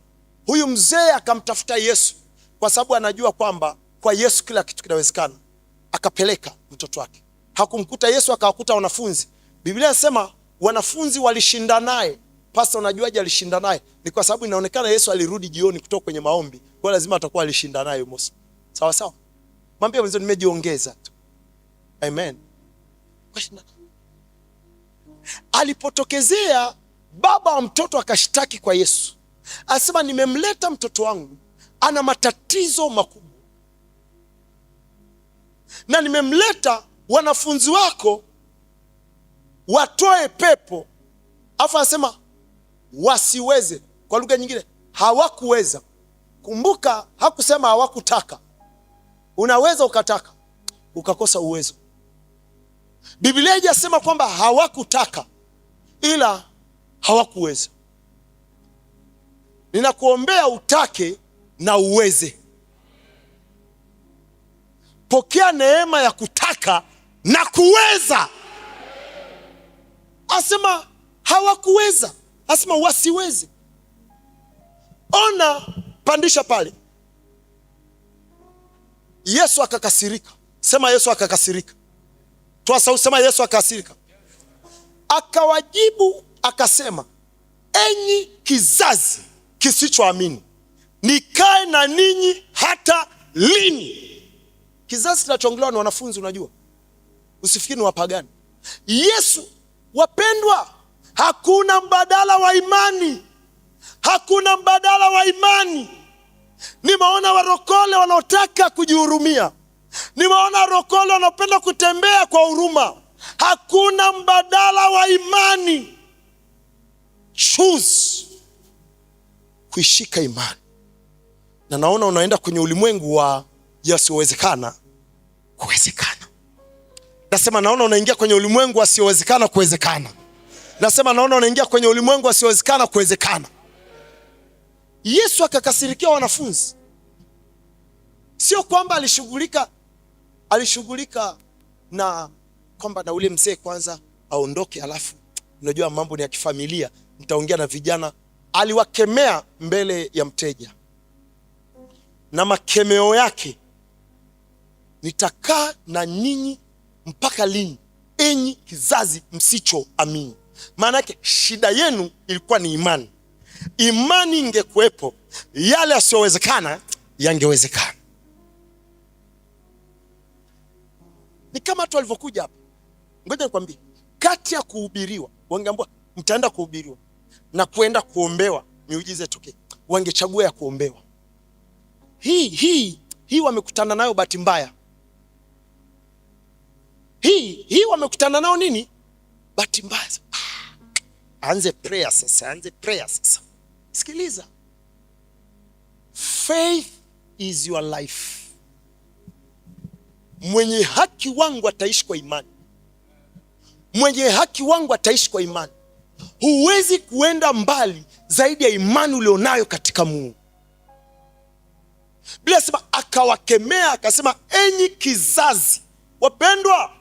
huyu mzee akamtafuta Yesu kwa sababu anajua kwamba kwa Yesu kila kitu kinawezekana. Akapeleka mtoto wake. Hakumkuta Yesu, akawakuta wanafunzi. Biblia inasema wanafunzi walishinda naye. Pastor, unajuaje alishinda naye? Ni kwa sababu inaonekana Yesu alirudi jioni kutoka kwenye maombi, kwa lazima atakuwa alishinda naye Musa. Sawa sawa. Mwambie mzee nimejiongeza tu. Amen. Alipotokezea baba wa mtoto akashtaki kwa Yesu. Asema nimemleta mtoto wangu, ana matatizo makubwa, na nimemleta wanafunzi wako watoe pepo, afa asema wasiweze. Kwa lugha nyingine hawakuweza. Kumbuka hakusema hawakutaka. Unaweza ukataka ukakosa uwezo. Biblia haijasema kwamba hawakutaka, ila hawakuweza. Ninakuombea utake na uweze. Pokea neema ya kutaka na kuweza. Asema hawakuweza, asema wasiweze. Ona, pandisha pale. Yesu akakasirika. Sema Yesu akakasirika. Toa sauti, sema Yesu akakasirika. Akawajibu akasema, enyi kizazi kisichoamini, nikae na ninyi hata lini? Kizazi kinachongelewa ni wanafunzi, unajua. Usifikiri ni wapagani. Yesu, wapendwa, hakuna mbadala wa imani. Hakuna mbadala wa imani. Nimeona warokole wanaotaka kujihurumia. Nimeona warokole wanaopenda kutembea kwa huruma. Hakuna mbadala wa imani. Choose kuishika imani. Na naona unaenda kwenye ulimwengu wa yasiyowezekana kuwezekana. Nasema naona unaingia kwenye ulimwengu wa yasiyowezekana kuwezekana. Nasema naona unaingia kwenye ulimwengu wa yasiyowezekana kuwezekana. Yesu akakasirikia wanafunzi. Sio kwamba alishughulika na kwamba na ule mzee kwanza aondoke, alafu unajua mambo ni ya kifamilia, nitaongea na vijana. Aliwakemea mbele ya mteja, na makemeo yake, nitakaa na ninyi mpaka lini, enyi kizazi msichoamini. Maana yake shida yenu ilikuwa ni imani. Imani ingekuwepo, yale yasiyowezekana yangewezekana. Ni kama watu walivyokuja hapa. Ngoja nikwambie, kati ya kuhubiriwa, wangeambiwa mtaenda kuhubiriwa na kuenda kuombewa miujiza itokee, wangechagua ya kuombewa. Hii wamekutana nayo bahati mbaya. Hii wamekutana nao nini? Bahati mbaya. Anze prayer sasa. Sikiliza. Faith is your life. Mwenye haki wangu ataishi kwa imani. Mwenye haki wangu ataishi kwa imani. Huwezi kuenda mbali zaidi ya imani ulionayo katika Mungu. Biblia inasema akawakemea akasema, enyi kizazi. Wapendwa,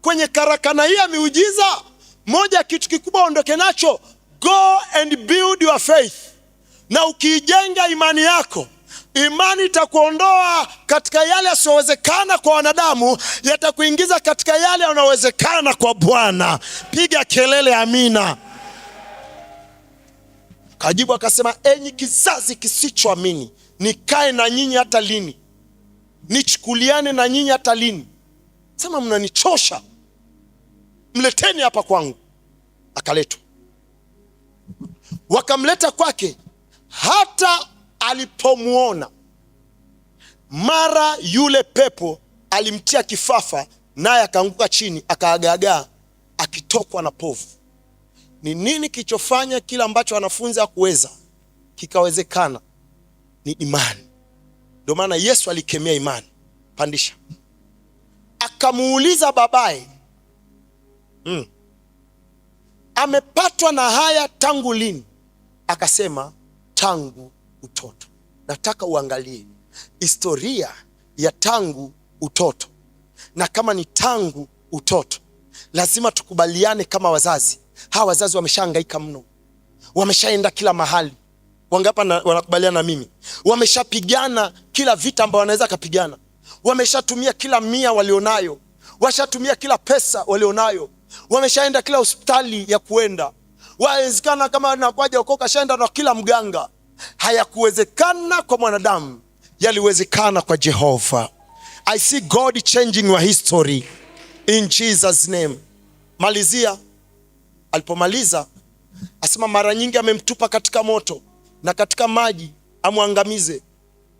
kwenye karakana hii ya miujiza, moja kitu kikubwa ondoke nacho, go and build your faith. Na ukijenga imani yako, imani itakuondoa katika yale yasiyowezekana kwa wanadamu, yatakuingiza katika yale yanayowezekana kwa Bwana. Piga kelele amina. Kajibu akasema, enyi kizazi kisichoamini, nikae na nyinyi hata lini? Nichukuliane na nyinyi hata lini? Sema mnanichosha, mleteni hapa kwangu. Akaletwa. Wakamleta kwake. Hata alipomuona, mara yule pepo alimtia kifafa, naye akaanguka chini akaagagaa akitokwa na povu. Ni nini kilichofanya kila ambacho wanafunzi hakuweza kikawezekana? Ni imani. Ndio maana Yesu alikemea imani. Pandisha. Akamuuliza babaye, amepatwa na haya tangu lini? Akasema, tangu utoto. Nataka uangalie historia ya tangu utoto. Na kama ni tangu utoto, lazima tukubaliane kama wazazi. Hawa wazazi wameshahangaika mno, wameshaenda kila mahali. Wangapi wanakubaliana na mimi? Wameshapigana kila vita ambayo wanaweza kupigana. Wameshatumia kila mia walionayo, washatumia kila pesa walionayo, wameshaenda kila hospitali ya kuenda. Wawezekana kama nakwaja uko kashaenda na kila mganga. Hayakuwezekana kwa mwanadamu, yaliwezekana kwa Jehova. I see God changing your history in Jesus name. Malizia. Alipomaliza asema, mara nyingi amemtupa katika moto na katika maji amwangamize.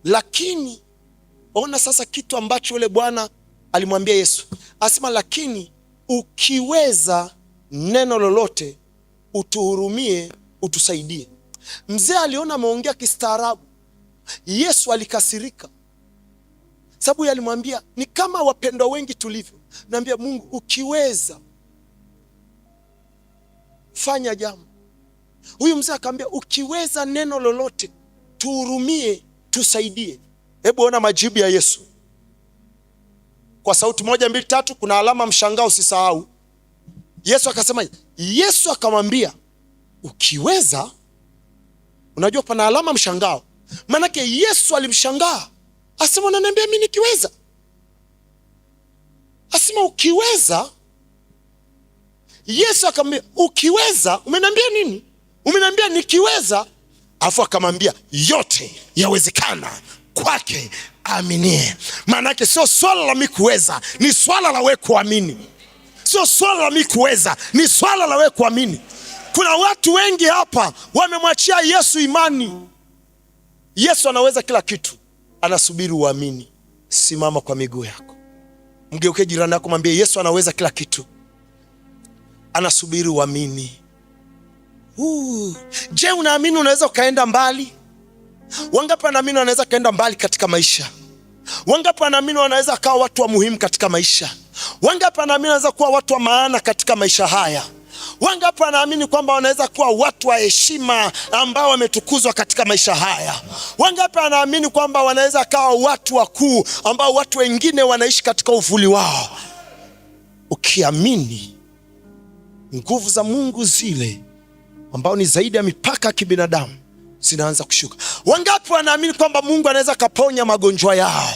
Lakini ona sasa kitu ambacho yule bwana alimwambia Yesu. Asema, lakini ukiweza neno lolote utuhurumie, utusaidie. Mzee aliona ameongea kistaarabu. Yesu alikasirika, sababu alimwambia, ni kama wapendwa wengi tulivyo. Naambia Mungu, ukiweza fanya jambo. Huyu mzee akamwambia, ukiweza neno lolote tuhurumie, tusaidie. Hebu ona majibu ya Yesu kwa sauti 1, 2, 3. Kuna alama mshangao, usisahau. Yesu akasema, Yesu akamwambia, ukiweza. Unajua pana alama mshangao, manake Yesu alimshangaa. Asema, unaniambia mimi nikiweza? Asema, ukiweza. Yesu akamwambia, ukiweza? Umeniambia nini? Umeniambia nikiweza. Afu akamwambia, yote yawezekana kwake aminie. Maanake sio swala la mimi kuweza, ni swala la wewe kuamini. Sio swala la mimi kuweza, ni swala la wewe kuamini. Kuna watu wengi hapa wamemwachia Yesu imani. Yesu anaweza kila kitu, anasubiri uamini. Simama kwa miguu yako, mgeuke jirani yako, mwambie Yesu anaweza kila kitu, anasubiri uamini. Je, unaamini unaweza ukaenda mbali? Wangapi wanaamini wanaweza kaenda mbali katika maisha? Wangapi wanaamini wanaweza kawa watu wa muhimu katika maisha? Wangapi wanaamini wanaweza kuwa watu wa maana katika maisha haya? Wangapi wanaamini kwamba wanaweza kuwa watu wa heshima ambao wametukuzwa katika maisha haya? Wangapi wanaamini kwamba wanaweza kawa watu wakuu ambao watu wengine wanaishi katika uvuli wao? Ukiamini, nguvu za Mungu zile ambao ni zaidi ya mipaka ya kibinadamu zinaanza kushuka. Wangapi wanaamini kwamba Mungu anaweza kaponya magonjwa yao?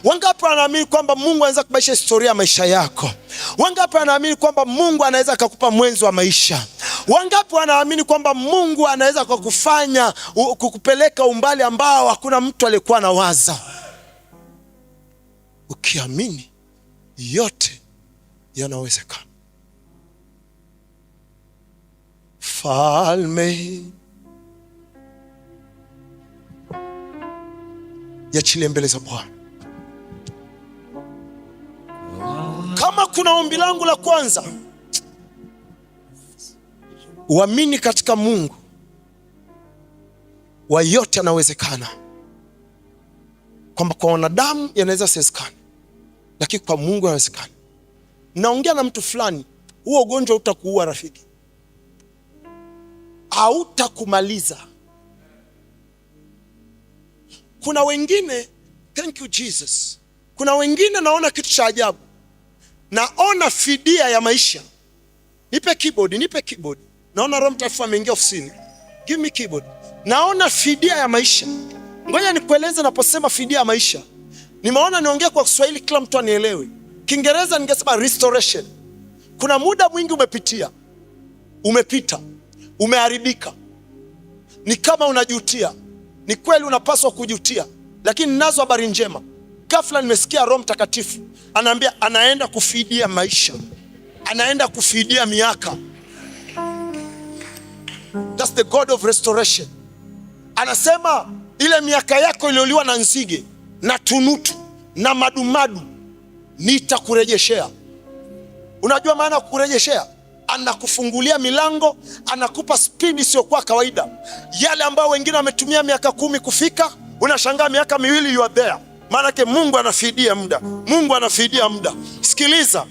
Wangapi wanaamini kwamba Mungu anaweza kubadilisha historia ya maisha yako? Wangapi wanaamini kwamba Mungu anaweza kukupa mwenzi wa maisha? Wangapi wanaamini kwamba Mungu anaweza kukufanya kukupeleka umbali ambao hakuna mtu aliyekuwa anawaza? Ukiamini, yote yanawezekana. Falme, yachilie mbele za Bwana. Kama kuna ombi langu la kwanza, uamini katika Mungu wa yote yanawezekana, kwamba kwa wanadamu yanaweza siwezekana, lakini kwa Mungu yanawezekana. Naongea na mtu fulani, huo ugonjwa utakuua rafiki, hautakumaliza. Kuna wengine, thank you Jesus, kuna wengine naona kitu cha ajabu, naona fidia ya maisha. Nipe keyboard. Naona Roho Mtakatifu ameingia ofisini. Give me keyboard. Naona fidia ya maisha. Ngoja nikueleze naposema fidia ya maisha. Nimeona niongea kwa Kiswahili kila mtu anielewe. Kiingereza ningesema restoration. Kuna muda mwingi umepita, umeharibika. Ni kama unajutia. Ni kweli unapaswa kujutia, lakini ninazo habari njema. Ghafla nimesikia Roho Mtakatifu anaambia anaenda kufidia maisha, anaenda kufidia miaka. That's the God of restoration. Anasema ile miaka yako iliyoliwa na nzige na tunutu na madumadu nitakurejeshea. Unajua maana ya kukurejeshea? Anakufungulia milango, anakupa speed isiyokuwa kawaida. Yale ambayo wengine wametumia miaka 10 kufika, unashangaa miaka 2 you are there. Maanake Mungu anafidia muda. Mungu anafidia muda. Sikiliza,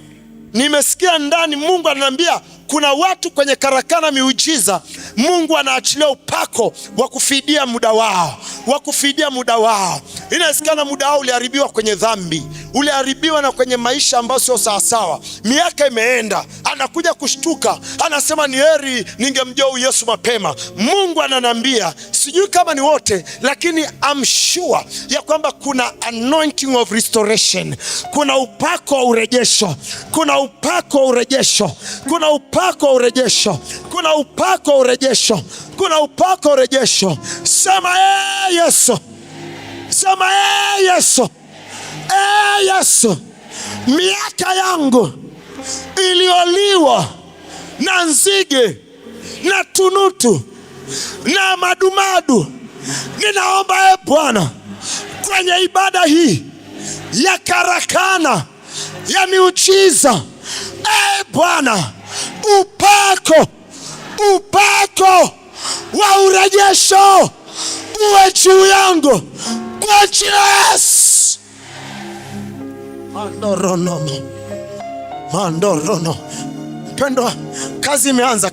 nimesikia ndani Mungu ananiambia kuna watu kwenye karakana miujiza, Mungu anaachilia upako wa kufidia muda wao, wa kufidia muda wao. Inawezekana muda wao uliharibiwa kwenye dhambi, uliharibiwa na kwenye maisha ambayo sio sawasawa. Miaka imeenda, anakuja kushtuka, anasema ni heri ningemjua Yesu mapema. Mungu ananiambia, sijui kama ni wote, lakini I'm sure ya kwamba kuna anointing of restoration, kuna upako wa urejesho, kuna upako wa urejesho, kuna upako wa urejesho, kuna upako wa urejesho, kuna upako wa urejesho. Sema Yesu, sema Yesu, Yesu, miaka yangu iliyoliwa na nzige na tunutu na madumadu, ninaomba Bwana kwenye ibada hii ya karakana ya miujiza, Bwana, upako wa urejesho uwe juu yangu kwa jina la Yesu. Mandorono. Mpendwa, kazi imeanza.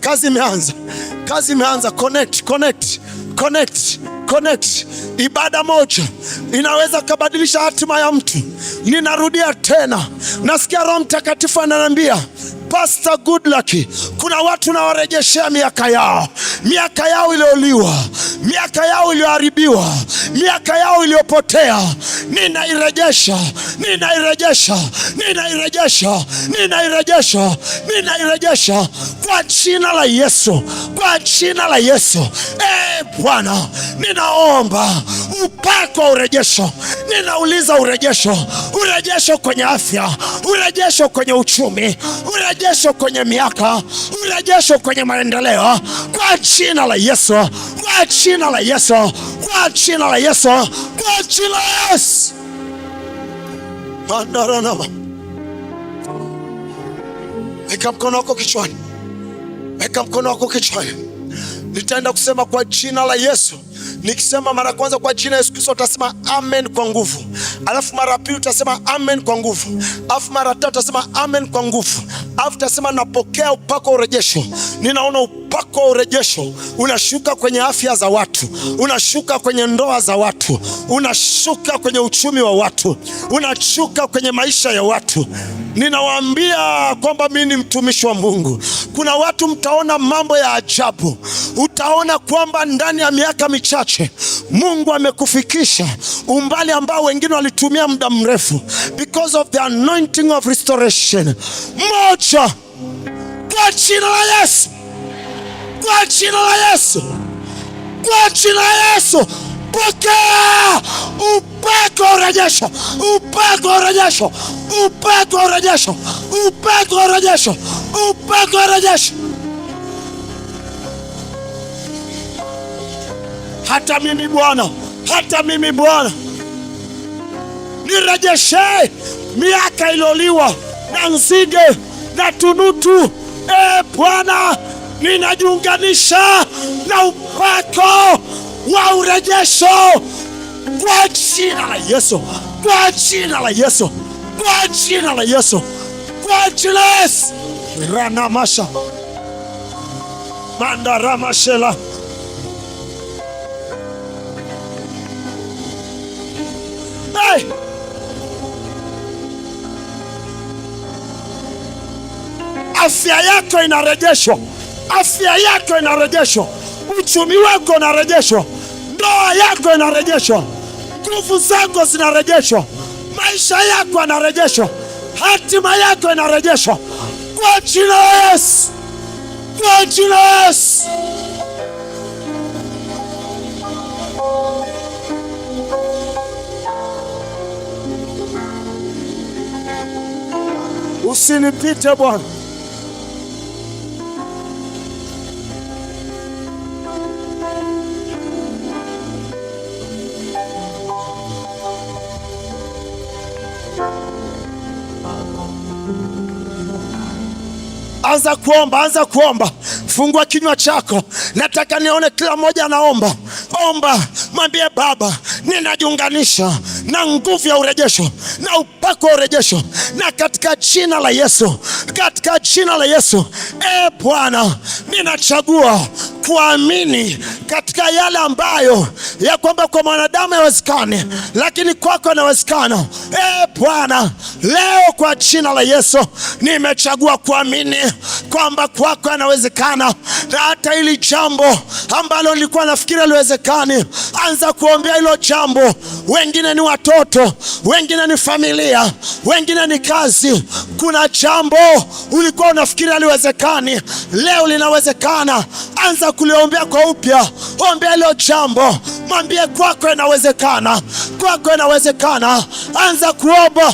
Connect. Ibada moja inaweza kabadilisha hatima ya mtu. Ninarudia tena, nasikia Roho Mtakatifu ananiambia, Pastor Goodluck, kuna watu nawarejeshea miaka yao iliyoliwa, miaka yao iliyoharibiwa, miaka yao iliyopotea. Ninairejesha kwa jina la Yesu, kwa jina la Yesu. Bwana, ninaomba upako wa urejesho. Ninauliza urejesho kwenye afya, urejesho kwenye uchumi, urejesho kwenye miaka, urejesho kwenye maendeleo, kwa jina la Yesu, kwa jina la Yesu, kwa jina la Yesu, kwa jina la Yesu. Mandaranama. Weka mkono wako kichwani. Nitaenda kusema kwa jina la Yesu. Nikisema mara kwanza kwa jina Yesu Kristo, utasema amen kwa nguvu. Alafu mara pili utasema amen kwa nguvu. Alafu mara tatu utasema amen kwa nguvu. Alafu utasema napokea upako wa urejesho. Ninaona upako wa urejesho unashuka kwenye afya za watu, unashuka kwenye ndoa za watu, unashuka kwenye uchumi wa watu, unashuka kwenye maisha ya watu. Ninawaambia kwamba mimi ni mtumishi wa Mungu. Kuna watu mtaona mambo ya ajabu. Utaona kwamba ndani ya miaka michache Mungu amekufikisha umbali ambao wengine walitumia muda mrefu, because of the anointing of restoration. Moja, kwa jina la Yesu, kwa jina la Yesu, kwa jina la Yesu. Pokea upako wa urejesho, upako wa urejesho, upako wa urejesho, upako wa urejesho, upako wa urejesho. Hata mimi Bwana, hata mimi Bwana, nirejeshe miaka iloliwa na nzige na tunutu. Bwana, ninajiunganisha na upako wa urejesho kwa jina la Yesu, kwa jina la Yesu, kwa jina la Yesu, kwa jina la Yesu. Rana masha mandara mashela. Hey! Afya yako inarejeshwa, afya yako inarejeshwa, uchumi wako unarejeshwa, ndoa yako inarejeshwa, nguvu zako zinarejeshwa, maisha yako yanarejeshwa, hatima yako inarejeshwa kwa jina la Yesu, kwa jina la Yesu. Usinipite Bwana. Anza kuomba, anza kuomba. Fungua kinywa chako. Nataka nione kila mmoja anaomba. Omba, mwambie Baba, ninajiunganisha na nguvu ya urejesho na upako wa urejesho, na katika jina la Yesu, katika jina la Yesu. Bwana, ninachagua kuamini katika yale ambayo ya kwamba kwa mwanadamu haiwezekani, lakini kwako inawezekana. Bwana, leo kwa jina la Yesu nimechagua kuamini kwamba kwako inawezekana, na hata hili jambo ambalo nilikuwa nafikiri haliwezekani, anza kuombea hilo jambo. Wengine ni watoto, wengine ni familia, wengine ni kazi. Kuna jambo ulikuwa unafikiri haliwezekani, leo linawezekana. Anza kuliombea kwa upya. Ombea hilo jambo, mwambie kwako inawezekana, kwako inawezekana. Anza kuomba.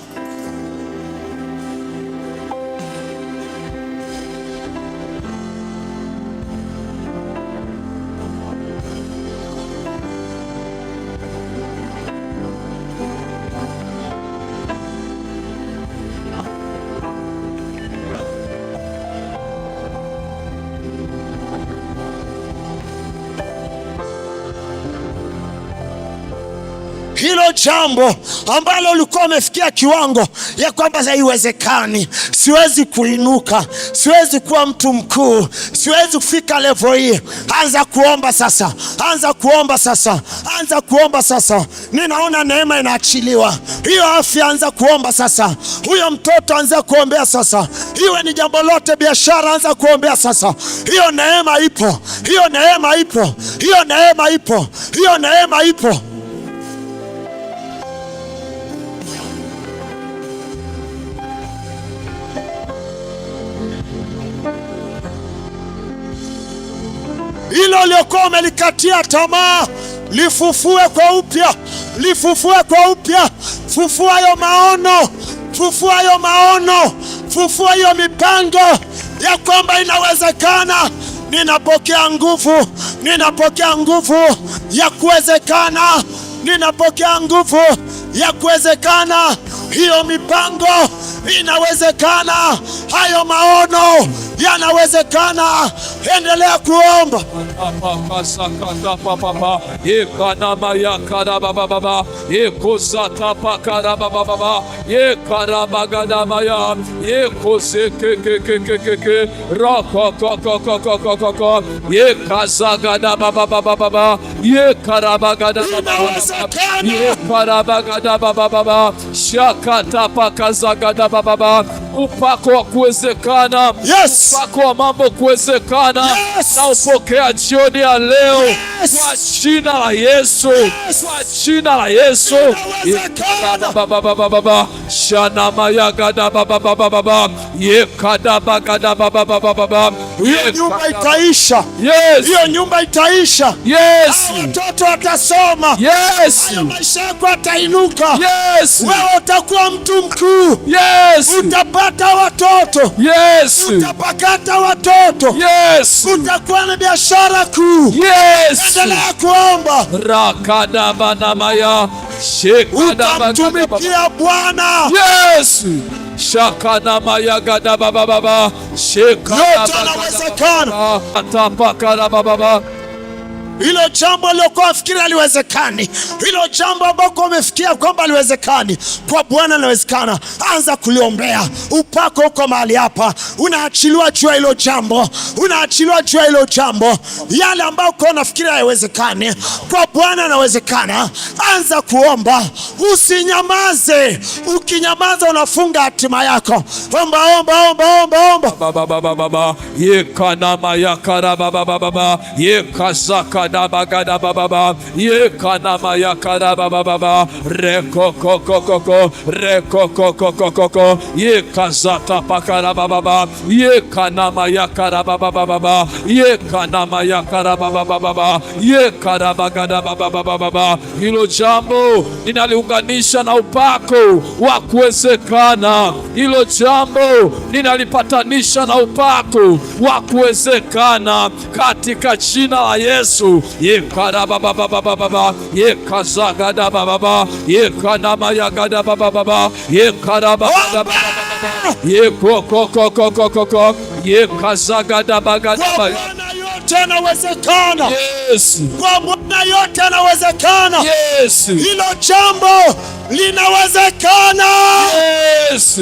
Hilo jambo ambalo ulikuwa umefikia kiwango ya kwamba haiwezekani, siwezi kuinuka, siwezi kuwa mtu mkuu, siwezi kufika level hii. Anza kuomba sasa, anza kuomba sasa, anza kuomba sasa. Ninaona neema inaachiliwa. Hiyo afya, anza kuomba sasa. Huyo mtoto, anza kuombea sasa. Iwe ni jambo lote, biashara, anza kuombea sasa. Hiyo neema ipo, hiyo neema ipo, hiyo neema ipo, hiyo neema ipo. Hilo uliokuwa umelikatia tamaa, lifufue kwa upya, lifufue kwa upya. Fufua hayo maono, fufua hayo maono, fufua hiyo mipango ya kwamba inawezekana. Ninapokea nguvu, ninapokea nguvu ya kuwezekana, ninapokea nguvu ya kuwezekana. Hiyo mipango inawezekana, hayo maono yanawezekana. Endelea kuomba. Upako wa kuwezekana, yes. Upako wa mambo kuwezekana. Bwana, na upokea jioni ya leo kwa jina la Yesu, kwa jina la Yesu. Shana mayagada baba yekada bagada baba. Hiyo nyumba itaisha. Yes. Hiyo nyumba itaisha. Yes. Watoto watasoma. Yes. Maisha yako yatainuka. Yes. Wewe utakuwa mtu mkuu. Yes. Utapata watoto. Yes. Utapakata watoto. Yes. Utakuwa na biashara kuu. Yes. Endelea kuomba. Rakada banamaya shekada utamtumikia Bwana. Yes. Shakana mayagada baba shekada inawezekana. Atapakana baba. Hilo jambo lilokuwa wafikiri haliwezekani, hilo jambo ambako umefikia kwamba haliwezekani, kwa Bwana linawezekana. Anza kuliombea. Upako uko mahali hapa, unaachiliwa juu ya hilo jambo, unaachiliwa juu ya hilo jambo. Yale ambayo uko unafikiri haiwezekani, kwa Bwana inawezekana. Anza kuomba, usinyamaze. Ukinyamaza unafunga hatima yako. Omba, omba, omba, omba, omba. Baba yekana mayakara baba yekazaka bagada baba yekana mayakara baba rekoko yekazata pakara baba yekana mayakara baba yekana mayakara baba yekara bagada baba. Hilo jambo ninaliunganisha na upako wa kuwezekana. Hilo jambo ninalipatanisha na upako wa kuwezekana katika jina la Yesu. Yekara baba yekazagada baba yekana mayagada baba yekara baba yekoko yekazagada bagada. Kwa Bwana yote yanawezekana. Yes. Kwa Bwana yote yanawezekana. Yes. Hilo jambo linawezekana. Yes.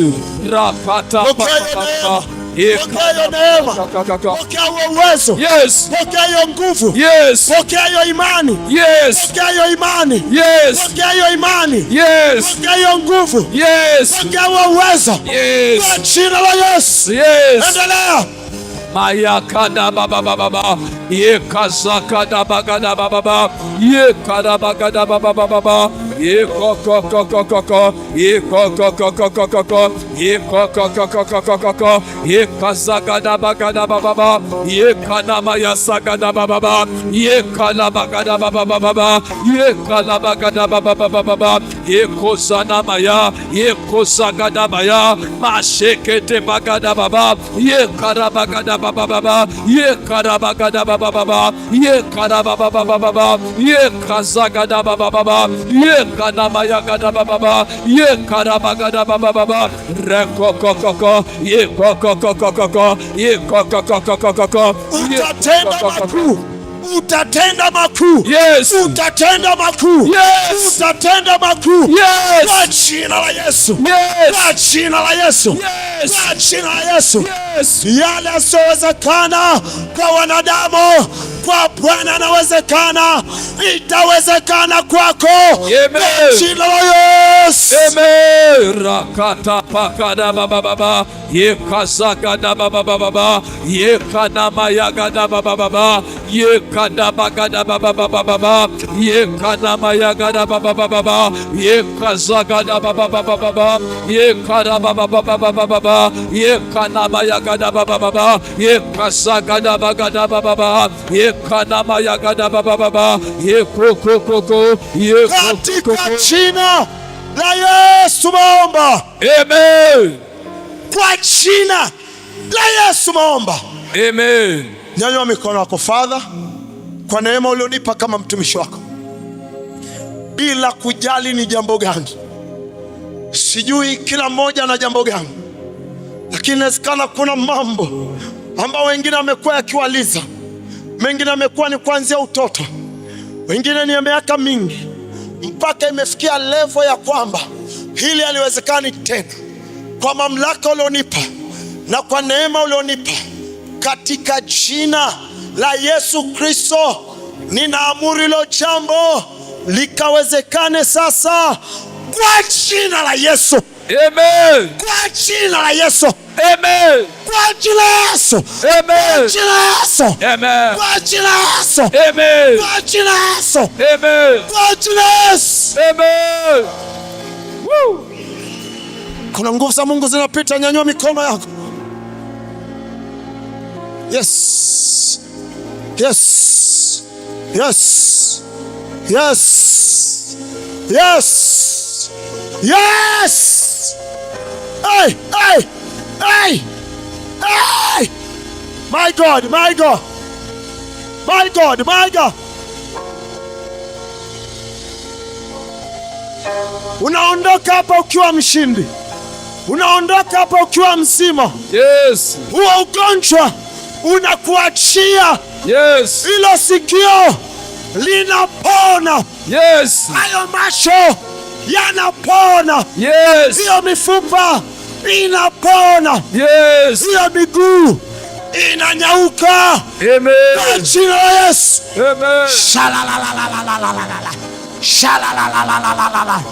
Rapata pokea hiyo neema, pokea huo uwezo. Yes. Pokea hiyo nguvu. Yes. Pokea hiyo imani. Yes. Pokea hiyo imani. Yes. Pokea hiyo imani. Yes. Pokea hiyo nguvu. Yes. Pokea huo uwezo. Yes. Kwa jina la Yesu. Yes. Endelea. Mayakada baba yekazakada bagada baba yekada bagada baba yekoko yekazagada bagada baba yekana mayasagada baba yekana bagada baba yekana bagada baba yekozana maya yekozagada maya mashekete bagada baba yekara bagada baba yekarabagada baba yekarababa yekazagada baba yekanamayagada baba yekarabagada baba rekokoko yekokoko yekokoko. Utatenda makuu. Utatenda makuu. Yes. Utatenda makuu. Yes. Utatenda makuu. Yes. Kwa jina la Yesu. Yes. Kwa jina la Yesu. Yes. Kwa jina la Yesu. Yes. Yale yasiyowezekana kwa wanadamu, kwa Bwana yanawezekana. Itawezekana kwako. Amen. Kwa jina la Yesu. Amen. Rakata pakada baba yekazagada baba yekanamayagada baba yekadabagada baba yekanamayagada baba yekazagada baba yekarababa baba yekanamayagada baba yekazagada bagada baba yekanamayagada baba yekokoko Katika jina la Yesu maomba. Amen. Kwa jina la Yesu maomba. Amen. Nyanyua mikono yako. Father, kwa neema ulionipa kama mtumishi wako, bila kujali ni jambo gani, sijui kila mmoja na jambo gani, lakini inawezekana kuna mambo ambao wengine amekuwa yakiwaliza, mengine amekuwa ni kuanzia utoto, wengine ni miaka mingi, mpaka imefikia level ya kwamba hili haliwezekani tena. Kwa mamlaka ulionipa na kwa neema ulionipa, katika jina la Yesu Kristo, ninaamuru hilo jambo likawezekane sasa, kwa jina la Yesu. Amen. Kwa jina la Yesu. Amen. Kwa jina la Yesu. Amen. Kwa jina la Yesu. Amen. Kwa jina la Yesu. Amen. Kwa jina la Yesu. Amen. Kwa jina la Yesu. Amen. Woo. Kuna nguvu za Mungu zinapita, nyanyua mikono yako. Yes. Yes. Yes. Yes. Yes. Yes. Hey, hey, hey. Hey. My God, my God. My God, my God. Unaondoka hapa ukiwa mshindi. Unaondoka hapa ukiwa mzima. Yes. Huo ugonjwa unakuachia. Yes. Hilo sikio linapona. Yes. Hayo macho yanapona. Yes. Hiyo mifupa inapona. Yes. Hiyo miguu inanyauka. Amen. Kwa jina la Yesu. Amen. Shalalalalalalalala. Shalalalalalalalala.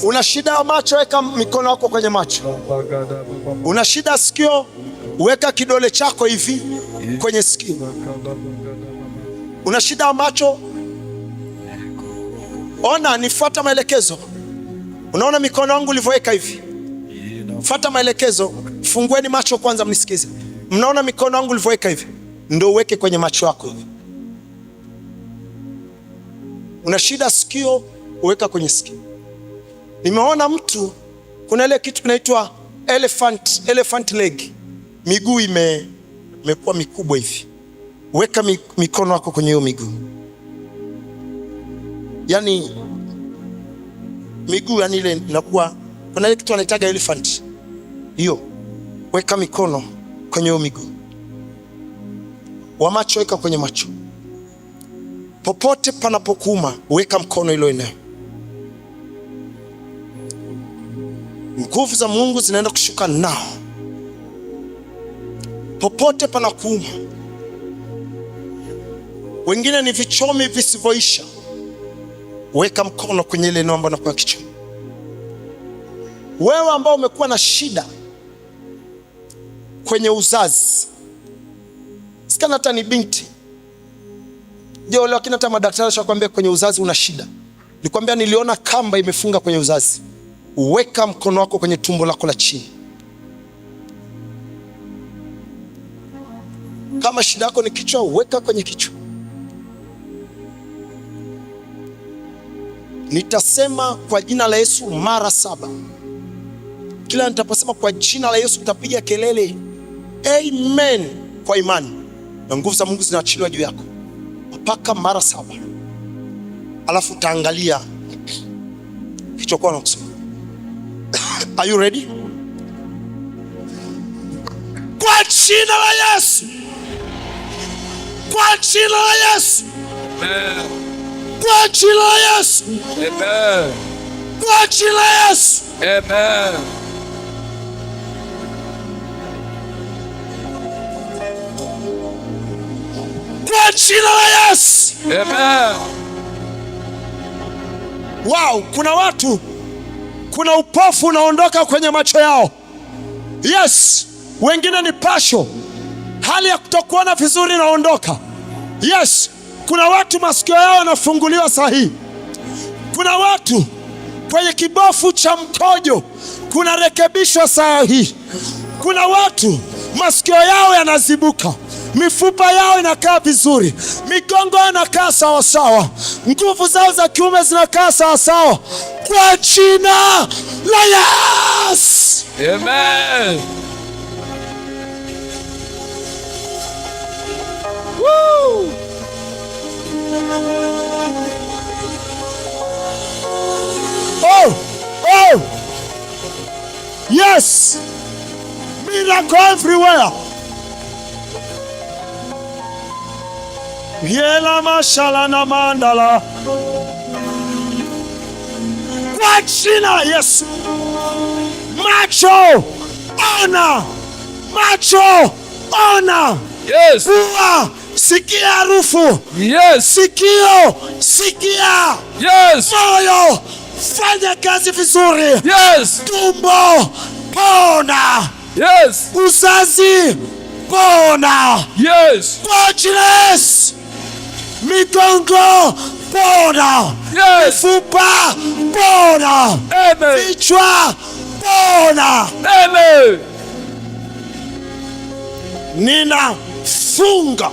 Una shida ya macho, weka mikono yako kwenye macho. Una shida ya sikio, weka kidole chako hivi kwenye sikio. Una shida ya macho, ona, nifuata maelekezo. Unaona mikono yangu ulivyoweka hivi? Fuata maelekezo. Fungueni macho kwanza mnisikize. Mnaona mikono yangu ulivyoweka hivi? Ndio uweke kwenye macho yako hivi. Una shida sikio, uweka kwenye sikio. Nimeona mtu, kuna ile kitu kinaitwa elephant leg. Miguu imekuwa mikubwa hivi. Weka mikono yako kwenye hiyo miguu. Yaani miguu yani ile inakuwa, kuna ile kitu wanaitaga elephant. Hiyo. Weka mikono kwenye hiyo miguu. Wa macho weka kwenye macho. Popote panapokuuma weka mkono hilo eneo. Nguvu za Mungu zinaenda kushuka nao. Popote panakuuma. Wengine ni vichomi visivyoisha. Weka mkono kwenye ile eneo ambalo unakuwa kichomi. Wewe ambao umekuwa na shida kwenye uzazi, sikana hata ni binti, je, leo kina hata madaktari washakwambia kwenye uzazi una shida. Nikwambia niliona kamba imefunga kwenye uzazi. Weka mkono wako kwenye tumbo lako la chini. Kama shida yako ni kichwa, weka kwenye kichwa. Nitasema kwa jina la Yesu mara 7. Kila nitaposema kwa jina la Yesu utapiga kelele amen kwa imani, na nguvu za Mungu zinaachiliwa juu yako mpaka mara 7. Alafu utaangalia kichokuwa na kusoma. Are you ready? Kwa jina la Yesu. Kwa jina la Yesu. Amen. Kwa jina la Yesu. Amen. Kwa jina la Yesu. Amen. Kwa jina la Yesu. Amen. Wow, kuna watu, kuna upofu unaondoka kwenye macho yao. Yes, wengine ni pasho, hali ya kutokuona vizuri inaondoka. Yes, kuna watu masikio yao yanafunguliwa sahihi. Kuna watu kwenye kibofu cha mkojo kuna rekebishwa sahihi. Kuna watu masikio yao yanazibuka, mifupa yao inakaa vizuri, migongo yao inakaa sawa sawa, nguvu zao za kiume zinakaa sawa sawa, kwa jina la Yesu. Amen. Woo! Oh, oh, yes, miracle everywhere. Yela mashala na mandala. Kwa jina la Yesu, macho ona. Macho, ona. Yes. Pua, sikia harufu. Yes. Sikio, sikia. Yes. Moyo, fanya kazi vizuri. Yes. Tumbo, pona. Yes. Uzazi, pona. Yes. Kwa jina la Yesu. Migongo, pona. Yes. Mifupa, pona. Amen. Vichwa, pona. Amen. Ninafunga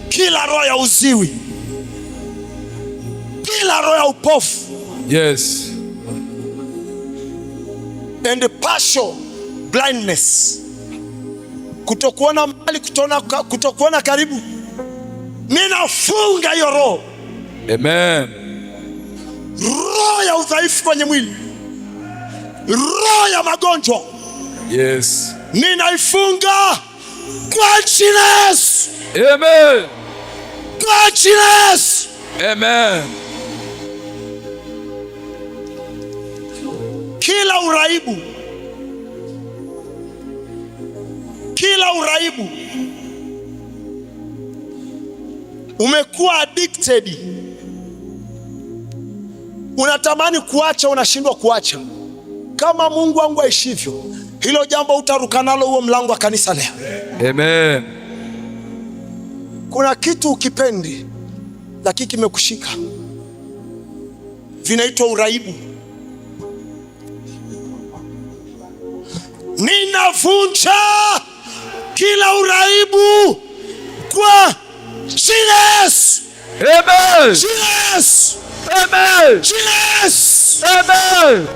kila roho ya uziwi, kila roho ya upofu, Yes. and partial blindness, kutokuona mbali, kutokuona karibu. Ninafunga hiyo roho. Amen. Roho ya udhaifu kwenye mwili, roho ya magonjwa, Yes. ninaifunga kwa jina la Yesu. Amen. Kwa jina la Yesu. Amen. Kila uraibu, kila uraibu, umekuwa addicted, unatamani kuacha, unashindwa kuacha. Kama Mungu wangu aishivyo, hilo jambo utaruka nalo huo mlango wa kanisa leo. Amen. Kuna kitu ukipendi lakini kimekushika, vinaitwa uraibu. Ninavunja kila uraibu kwa jina la Yesu. Amen. Jina la Yesu. Amen. Jina la Yesu. Amen.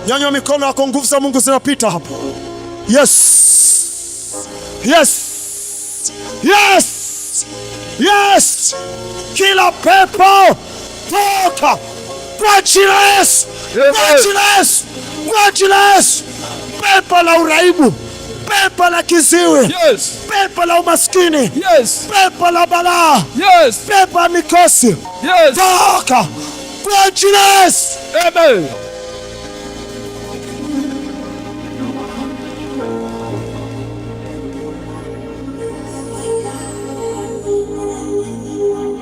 Nyanyua mikono yako, nguvu za Mungu zinapita hapo. Yes. Yes. Yes. Yes. Kila pepo toka kwa jina la Yesu. Kwa jina la Yesu. Kwa jina la Yesu. Pepo la uraibu, pepo la kiziwi, Yes. pepo la umaskini, Yes. pepo la balaa, Yes. pepo la mikosi, Yes. toka kwa jina la Yesu. Amen.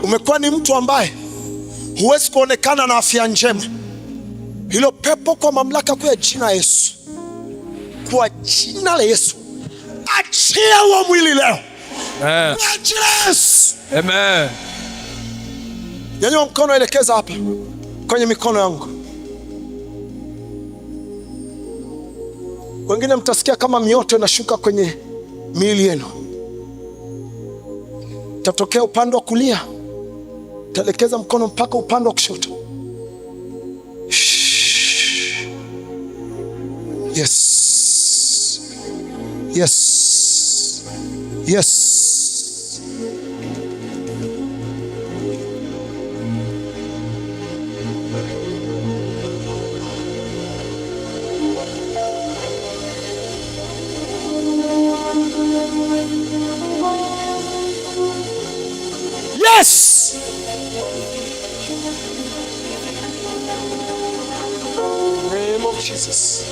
Umekuwa ni mtu ambaye huwezi kuonekana na afya njema. Hilo pepo kwa mamlaka kwa jina la Yesu, kwa jina la Yesu, achia huo mwili leo. Amen. Kwa jina la Yesu. Amen. Nyanyua mkono, elekeza hapa kwenye mikono yangu. Wengine mtasikia kama mioto inashuka kwenye miili yenu. Tatokea upande wa kulia, taelekeza mkono mpaka upande wa kushoto. Yes. Yes. Yes. Yes. In the name of Jesus.